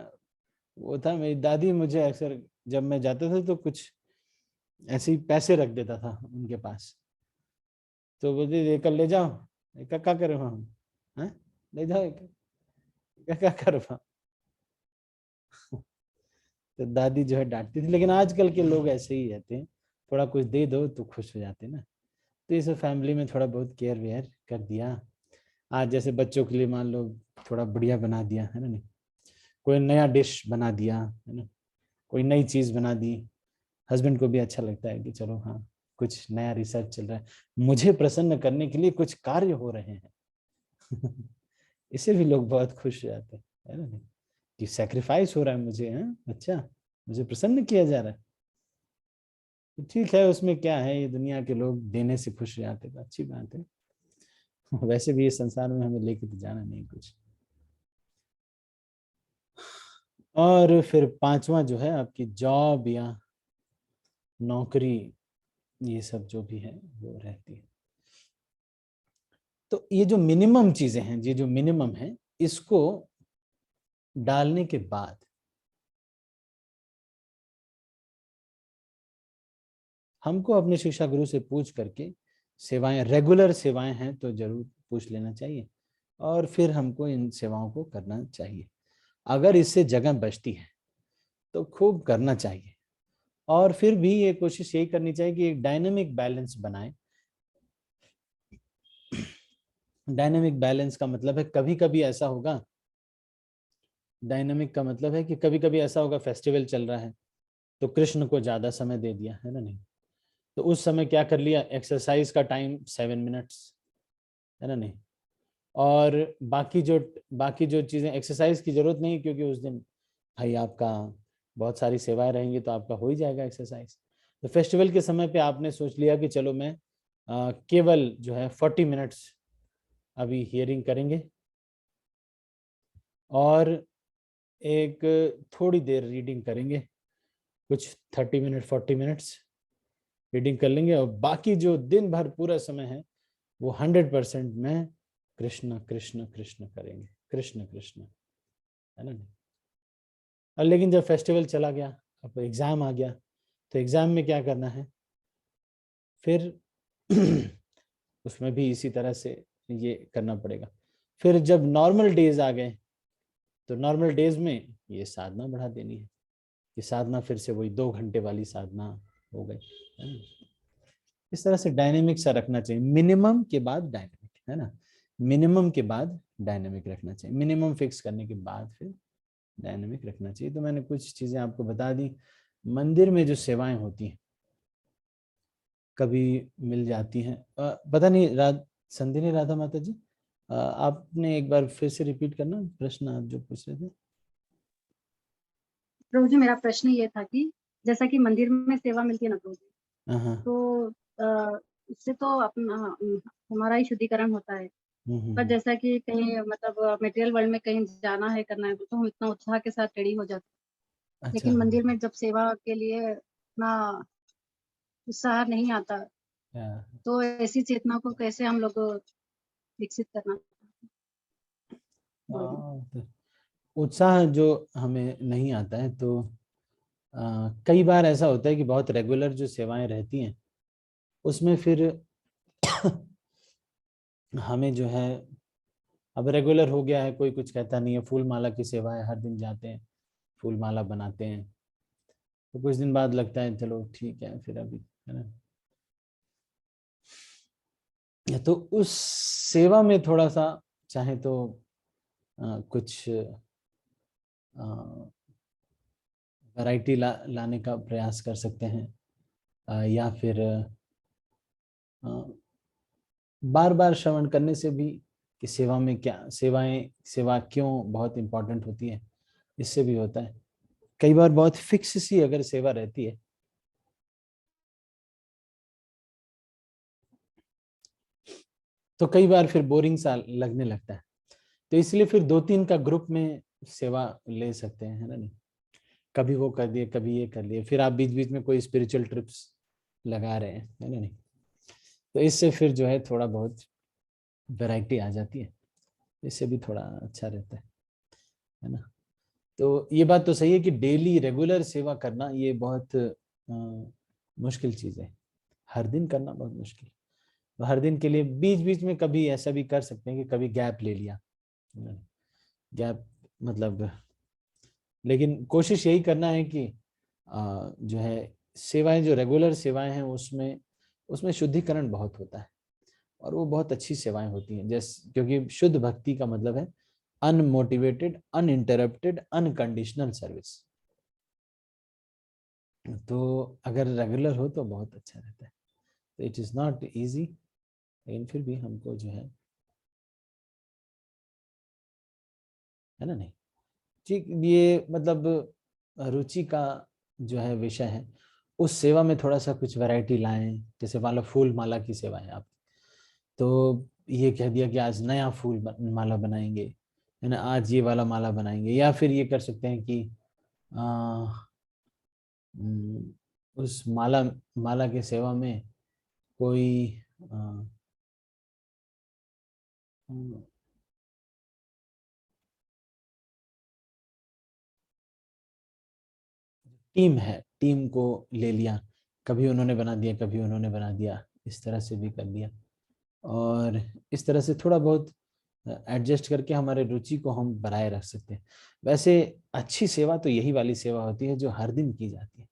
A: वो था। मेरी दादी मुझे अक्सर जब मैं जाता था तो कुछ ऐसे ही पैसे रख देता था उनके पास, तो बोलते ये कल ले जाओ, क्या करे हम, हैं ले जाओ, क्या करो। तो दादी जो है डांटती थी, लेकिन आजकल के लोग ऐसे ही रहते हैं, थोड़ा कुछ दे दो तो खुश हो जाते हैं ना। तो इस फैमिली में थोड़ा बहुत केयर वेयर कर दिया। आज जैसे बच्चों के लिए मान लो थोड़ा बढ़िया बना दिया है ना, नहीं कोई नया डिश बना दिया है ना, कोई नई चीज बना दी। हस्बैंड को भी अच्छा लगता है कि चलो हाँ कुछ नया रिसर्च चल रहा है, मुझे प्रसन्न करने के लिए कुछ कार्य हो रहे हैं। इससे भी लोग बहुत खुश हो जाते हैं, है ना नहीं, कि सैक्रिफाइस हो रहा है मुझे, है अच्छा, मुझे प्रसन्न किया जा रहा है। तो ठीक है, उसमें क्या है, ये दुनिया के लोग देने से खुश हो जाते हैं, तो अच्छी बात है। वैसे भी ये संसार में हमें लेके तो जाना नहीं कुछ। और फिर पांचवा जो है आपकी जॉब या नौकरी, ये सब जो भी है वो रहती है। तो ये जो मिनिमम चीजें हैं, ये जो मिनिमम है, इसको डालने के बाद हमको अपने शिक्षा गुरु से पूछ करके, सेवाएं रेगुलर सेवाएं हैं तो जरूर पूछ लेना चाहिए, और फिर हमको इन सेवाओं को करना चाहिए। अगर इससे जगह बचती है तो खूब करना चाहिए। और फिर भी ये कोशिश यही करनी चाहिए कि एक डायनेमिक बैलेंस बनाए। डायनेमिक बैलेंस का मतलब है कभी कभी ऐसा होगा, डायनेमिक का मतलब है कि कभी कभी ऐसा होगा फेस्टिवल चल रहा है तो कृष्ण को ज्यादा समय दे दिया, है ना नहीं, तो उस समय क्या कर लिया, एक्सरसाइज का टाइम 7 मिनट्स, है ना नहीं। और बाकी जो चीजें एक्सरसाइज की जरूरत नहीं, क्योंकि उस दिन भाई आपका बहुत सारी सेवाएं रहेंगी तो आपका हो ही जाएगा एक्सरसाइज। तो फेस्टिवल के समय पे आपने सोच लिया कि चलो मैं केवल जो है 40 मिनट्स अभी हियरिंग करेंगे, और एक थोड़ी देर रीडिंग करेंगे, कुछ 30 मिनट 40 मिनट्स रीडिंग कर लेंगे, और बाकी जो दिन भर पूरा समय है वो 100% में कृष्ण कृष्ण कृष्ण करेंगे, कृष्ण कृष्ण, है ना। और लेकिन जब फेस्टिवल चला गया, अब एग्जाम आ गया, तो एग्जाम में क्या करना है फिर, उसमें भी इसी तरह से ये करना पड़ेगा। फिर जब नॉर्मल डेज आ गए, तो नॉर्मल डेज में ये साधना बढ़ा देनी है, कि साधना फिर से वही 2 घंटे वाली साधना हो गई, है ना। इस तरह से डायनेमिक सा रखना चाहिए, मिनिमम के बाद डायनेमिक, है ना, मिनिमम के बाद डायनेमिक रखना चाहिए, मिनिमम फिक्स करने के बाद फिर डायनेमिक रखना चाहिए। तो मैंने कुछ चीजें आपको बता दी। मंदिर में जो सेवाएं होती हैं कभी मिल जाती हैं, पता नहीं संधिनी राधा माता जी, आपने एक बार फिर से रिपीट करना प्रश्न आप जो पूछ रहे थे।
B: प्रभु जी, मेरा प्रश्न ये था कि जैसा कि मंदिर में सेवा मिलती है ना प्रभु जी,
A: हाँ,
B: तो इससे तो अपना हमारा ही शुद्धिकरण होता है। पर जैसा कि कहीं मतलब मटेरियल वर्ल्ड में कहीं जाना है, करना है, तो हम इतना उत्साह के साथ रेडी हो जाते हैं,
A: अच्छा,
B: लेकिन मंदिर में जब सेवा के लिए इतना उत्साह नहीं आता,
A: हाँ,
B: तो ऐसी चेतना को कैसे हम लोग विकसित करना। बोलिए।
A: तो उत्साह जो हमें नहीं आता है, तो कई बार ऐसा होता है कि बहुत रेगुलर जो सेवाएं रहती हैं उसमें फिर हमें जो है, अब रेगुलर हो गया है, कोई कुछ कहता नहीं है, फूल माला की सेवा है, हर दिन जाते हैं फूल माला बनाते हैं, तो कुछ दिन बाद लगता है चलो ठीक है फिर अभी, है ना। तो उस सेवा में थोड़ा सा चाहे तो कुछ वैरायटी लाने का प्रयास कर सकते हैं, या फिर बार बार श्रवण करने से भी कि सेवा में क्या सेवा क्यों बहुत इंपॉर्टेंट होती है, इससे भी होता है। कई बार बहुत फिक्स सी अगर सेवा रहती है तो कई बार फिर बोरिंग सा लगने लगता है, तो इसलिए फिर 2-3 का ग्रुप में सेवा ले सकते हैं, है ना नहीं? कभी वो कर दिए, कभी ये कर लिए, फिर आप बीच बीच में कोई स्पिरिचुअल ट्रिप्स लगा रहे हैं, है ना नहीं? तो इससे फिर जो है थोड़ा बहुत वैरायटी आ जाती है, इससे भी थोड़ा अच्छा रहता है ना? तो ये बात तो सही है कि डेली रेगुलर सेवा करना ये बहुत मुश्किल चीज है, हर दिन करना बहुत मुश्किल। तो हर दिन के लिए बीच बीच में कभी ऐसा भी कर सकते हैं कि कभी गैप ले लिया, गैप मतलब, लेकिन कोशिश यही करना है कि जो है सेवाएं, जो रेगुलर सेवाएं हैं उसमें शुद्धिकरण बहुत होता है और वो बहुत अच्छी सेवाएं होती हैं, जैसे क्योंकि शुद्ध भक्ति का मतलब है अनमोटिवेटेड, अनइंटरप्टेड, अनकंडीशनल सर्विस। तो अगर रेगुलर हो तो बहुत अच्छा रहता है। तो इट इज नॉट इजी, लेकिन फिर भी हमको जो है ना नहीं, ठीक, ये मतलब रुचि का जो है विषय है, उस सेवा में थोड़ा सा कुछ वैरायटी लाएं। जैसे मान लो फूल माला की सेवा है आप, तो ये कह दिया कि आज नया फूल माला बनाएंगे, है ना, आज ये वाला माला बनाएंगे, या फिर ये कर सकते हैं कि उस माला के सेवा में कोई टीम है, टीम को ले लिया, कभी उन्होंने बना दिया, कभी उन्होंने बना दिया, इस तरह से भी कर दिया। और इस तरह से थोड़ा बहुत एडजस्ट करके हमारे रुचि को हम बनाए रख सकते हैं। वैसे अच्छी सेवा तो यही वाली सेवा होती है जो हर दिन की जाती है,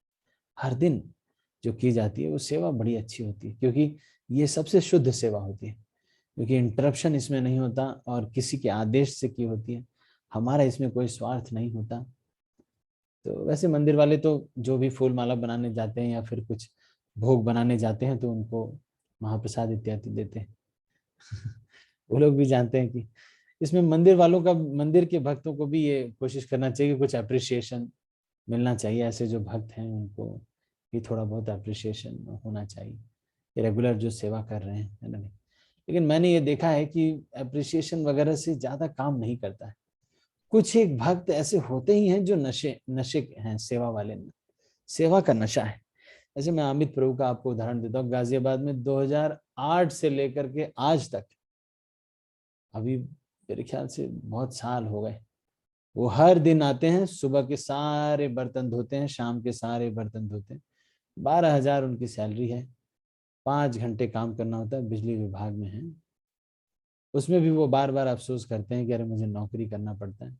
A: हर दिन जो की जाती है वो सेवा बड़ी अच्छी होती है, क्योंकि ये सबसे शुद्ध सेवा होती है, क्योंकि इंटरप्शन इसमें नहीं होता और किसी के आदेश से की होती है, हमारा इसमें कोई स्वार्थ नहीं होता। तो वैसे मंदिर वाले तो जो भी फूल माला बनाने जाते हैं या फिर कुछ भोग बनाने जाते हैं तो उनको महाप्रसाद इत्यादि देते हैं वो लोग भी जानते हैं कि इसमें मंदिर वालों का, मंदिर के भक्तों को भी ये कोशिश करना चाहिए, कुछ अप्रिसिएशन मिलना चाहिए, ऐसे जो भक्त हैं उनको भी थोड़ा बहुत अप्रिसिएशन होना चाहिए, रेगुलर जो सेवा कर रहे हैं, है ना नहीं? लेकिन मैंने ये देखा है कि अप्रिसिएशन वगैरह से ज्यादा काम नहीं करता है। कुछ एक भक्त ऐसे होते ही हैं जो नशे नशे हैं, सेवा वाले, सेवा का नशा है। जैसे मैं अमित प्रभु का आपको उदाहरण देता हूँ, गाजियाबाद में 2008 से लेकर के आज तक, अभी मेरे ख्याल से बहुत साल हो गए, वो हर दिन आते हैं, सुबह के सारे बर्तन धोते हैं, शाम के सारे बर्तन धोते हैं। 12,000 उनकी सैलरी है, 5 घंटे काम करना होता है, बिजली विभाग में है। उसमें भी वो बार बार अफसोस करते हैं कि अरे मुझे नौकरी करना पड़ता है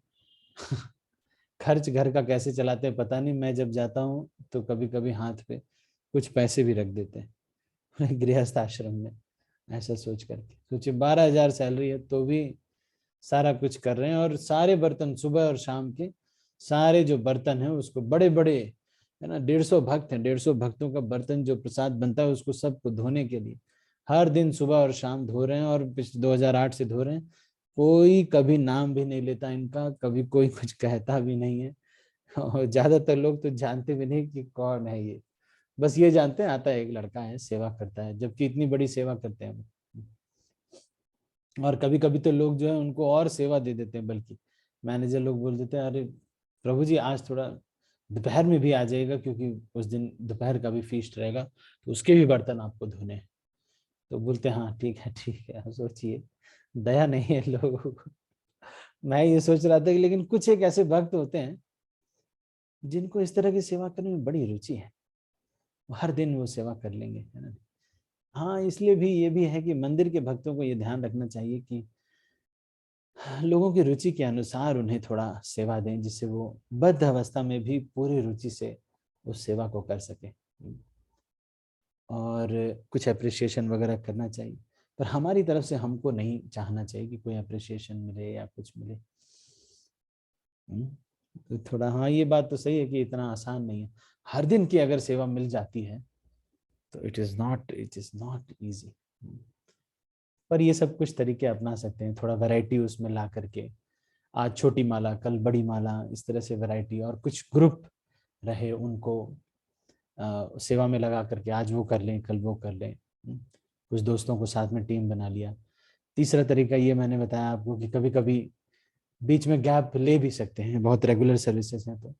A: खर्च घर का कैसे चलाते हैं पता नहीं। मैं जब जाता हूँ तो कभी कभी हाथ पे कुछ पैसे भी रख देते हैं गृहस्थ आश्रम में, ऐसा सोच करके। सोचिए 12,000 सैलरी है तो भी सारा कुछ कर रहे हैं, और सारे बर्तन सुबह और शाम के सारे जो बर्तन है उसको, बड़े बड़े है ना, 150 भक्त हैं, 150 भक्तों का बर्तन जो प्रसाद बनता है उसको सबको धोने के लिए हर दिन सुबह और शाम धो रहे हैं, और 2008 से धो रहे हैं। कोई कभी नाम भी नहीं लेता इनका, कभी कोई कुछ कहता भी नहीं है और ज्यादातर लोग तो जानते भी नहीं कि कौन है ये, बस ये जानते हैं आता है एक लड़का है सेवा करता है, जबकि इतनी बड़ी सेवा करते हैं। और कभी कभी तो लोग जो है उनको और सेवा दे देते हैं, बल्कि मैनेजर लोग बोल देते हैं अरे प्रभु जी आज थोड़ा दोपहर में भी आ जाएगा, क्योंकि उस दिन दोपहर का भी फीस्ट रहेगा तो उसके भी बर्तन आपको धोने हैं। तो बोलते हैं हाँ ठीक है ठीक है। सोचिए दया नहीं है लोगों को। मैं ये सोच रहा था कि लेकिन कुछ एक ऐसे भक्त होते हैं जिनको इस तरह की सेवा करने में बड़ी रुचि है, हर दिन वो सेवा कर लेंगे, है ना। हाँ, इसलिए भी ये भी है कि मंदिर के भक्तों को ये ध्यान रखना चाहिए कि लोगों की रुचि के अनुसार उन्हें थोड़ा सेवा दें, जिससे वो बद्ध अवस्था में भी पूरी रुचि से उस सेवा को कर सके, और कुछ अप्रिसिएशन वगैरह करना चाहिए। पर हमारी तरफ से हमको नहीं चाहना चाहिए कि कोई अप्रिसिएशन मिले या कुछ मिले। तो थोड़ा, हाँ ये बात तो सही है कि इतना आसान नहीं है। हर दिन की अगर सेवा मिल जाती है तो इट इज नॉट इजी। पर ये सब कुछ तरीके अपना सकते हैं, थोड़ा वैरायटी उसमें ला करके, आज छोटी माला कल बड़ी माला, इस तरह से वैरायटी, और कुछ ग्रुप रहे उनको सेवा में लगा करके, आज वो कर लें कल वो कर लें। कुछ दोस्तों को साथ में टीम बना लिया। तीसरा तरीका ये मैंने बताया आपको कि कभी कभी बीच में गैप ले भी सकते हैं, बहुत रेगुलर सर्विसेज हैं तो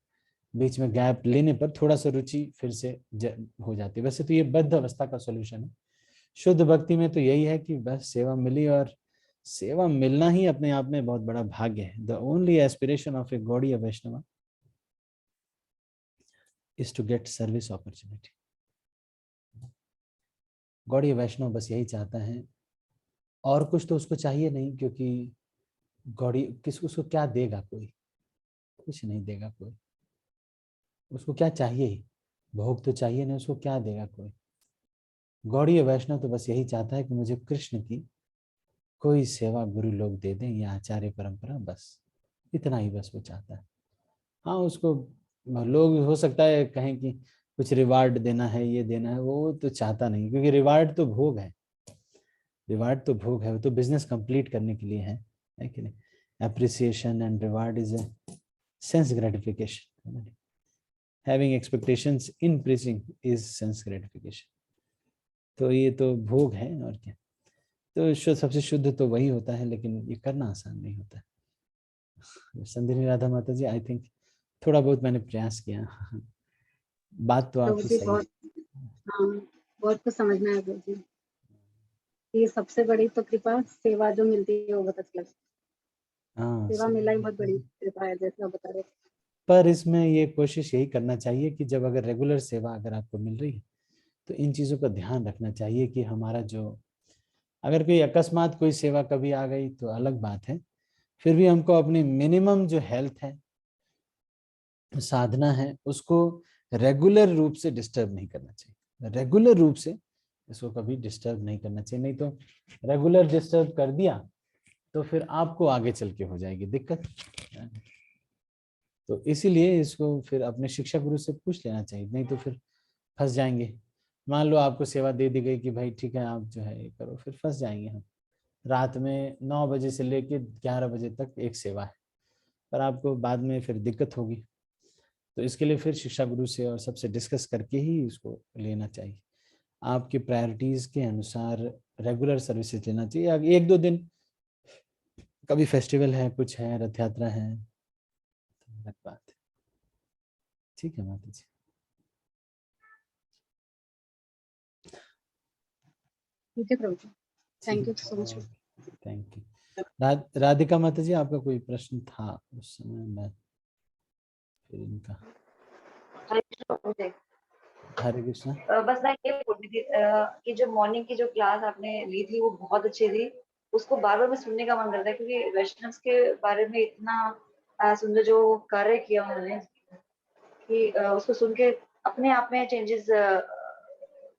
A: बीच में गैप लेने पर थोड़ा सा रुचि फिर से हो जाती है। वैसे तो ये बद्ध अवस्था का सॉल्यूशन है। शुद्ध भक्ति में तो यही है कि बस सेवा मिली, और सेवा मिलना ही अपने आप में बहुत बड़ा भाग्य है। The only aspiration of a Gaudiya Vaishnava is to get service opportunity। Gaudiya Vaishnava बस यही चाहता है, और कुछ तो उसको चाहिए नहीं, क्योंकि गौड़ी उसको क्या देगा, कोई कुछ नहीं देगा कोई। उसको क्या चाहिए ही, भोग तो चाहिए नहीं, उसको क्या देगा कोई। गौड़ीय वैष्णव तो बस यही चाहता है कि मुझे कृष्ण की कोई सेवा गुरु लोग दे दें या आचार्य परंपरा, बस इतना ही बस वो चाहता है। हाँ, उसको लोग हो सकता है कहें कि कुछ रिवार्ड देना है, ये देना है, वो तो चाहता नहीं, क्योंकि रिवार्ड तो भोग है। रिवार्ड तो भोग है, वो तो बिजनेस कंप्लीट करने के लिए है कि नहीं। Appreciation and reward is a sense gratification. Having expectations in preaching is sense gratification. तो ये तो भोग है, और क्या। तो सबसे शुद्ध तो वही होता है, लेकिन ये करना आसान नहीं होता है। संधिनी राधा माता जी, आई थिंक थोड़ा बहुत मैंने प्रयास किया। बात तो
B: प्रभु
A: आपकी
B: जी
A: सही है।
B: हाँ, बहुत कुछ समझना है प्रभु जी। ये सबसे बड़ी तो कृपा सेवा जो मिलती है वो बहुत अच्छा लगता है।
A: हाँ,
B: सेवा मिलना ही बहुत बड़ी कृपा है, जैसे आप बता रहे थे।
A: पर इसमें ये कोशिश यही करना चाहिए कि जब अगर रेगुलर सेवा अगर आपको मिल रही है तो इन चीज़ों का ध्यान रखना चाहिए कि हमारा जो, अगर कोई अकस्मात कोई सेवा कभी आ गई तो अलग बात है, फिर भी हमको अपनी मिनिमम जो हेल्थ है, साधना है, उसको रेगुलर रूप से डिस्टर्ब नहीं करना चाहिए। रेगुलर रूप से इसको कभी डिस्टर्ब नहीं करना चाहिए, नहीं तो रेगुलर डिस्टर्ब कर दिया तो फिर आपको आगे चल के हो जाएगी दिक्कत। तो इसीलिए इसको फिर अपने शिक्षा गुरु से पूछ लेना चाहिए, नहीं तो फिर फंस जाएंगे। मान लो आपको सेवा दे दी गई कि भाई ठीक है आप जो है ये करो, फिर फंस जाएंगे हम। रात में 9 बजे से लेके 11 बजे तक एक सेवा है, पर आपको बाद में फिर दिक्कत होगी। तो इसके लिए फिर शिक्षा गुरु से और सबसे डिस्कस करके ही इसको लेना चाहिए। आपकी प्रायोरिटीज के अनुसार रेगुलर सर्विसेज लेना चाहिए। 1-2 दिन कभी फेस्टिवल है, कुछ है, रथ यात्रा है, अलग बात है। ठीक है माता जी।
B: ठीक है प्रभु जी, thank you so much.
A: Thank you. Radhika माता जी, आपका कोई प्रश्न था उस समय? मैं फिर इनका
F: हरे कृष्ण प्रभु जी।
A: हरे कृष्णा।
F: बस मैं ये बोल रही थी कि जो मॉर्निंग की जो क्लास आपने ली थी वो बहुत अच्छी थी। उसको बार बार में सुनने का मन करता है, क्योंकि वैष्णव के बारे में इतना सुंदर जो कार्य किया उन्होंने कि उसको सुन के अपने आप में चेंजेस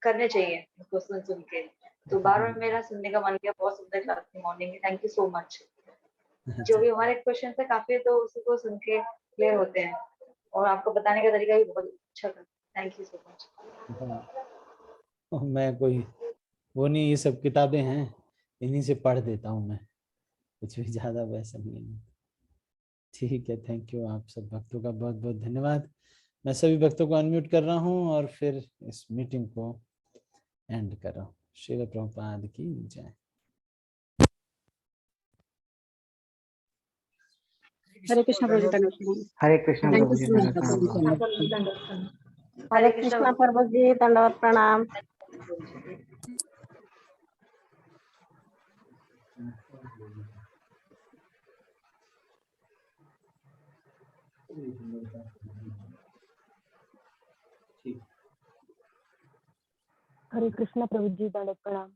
F: करने चाहिए उसको सुन सुन के। तो बार बार मेरा सुनने का मन किया। बहुत सुंदर क्लास थी मॉर्निंग में। Thank you so much. जो भी हमारे क्वेश्चन है काफी, तो उसको सुन के क्लियर होते हैं, और आपको बताने का तरीका भी बहुत अच्छा था। Thank you so much.
A: मैं कोई वो नहीं, ये सब किताबें हैं, इन्हीं से पढ़ देता हूँ मैं, कुछ भी ज्यादा वैसा नहीं है। ठीक है, थैंक यू। आप सब भक्तों का बहुत बहुत धन्यवाद। मैं सभी भक्तों को अनम्यूट कर रहा हूँ और फिर इस मीटिंग को एंड कर रहा हूँ। श्रील प्रभुपाद की जय।
B: हरे कृष्ण प्रभु जी, दंडवत
I: हरे कृष्ण
B: थैंक
I: प्रभु
B: यू
I: जी,
B: सो मच
I: दंडवत
B: प्रभु
I: प्रणाम।
B: जी।
F: हरे कृष्ण
J: प्रभु जी, दंडवत प्रणाम। हरे कृष्ण प्रभु जी, दंडवत प्रणाम।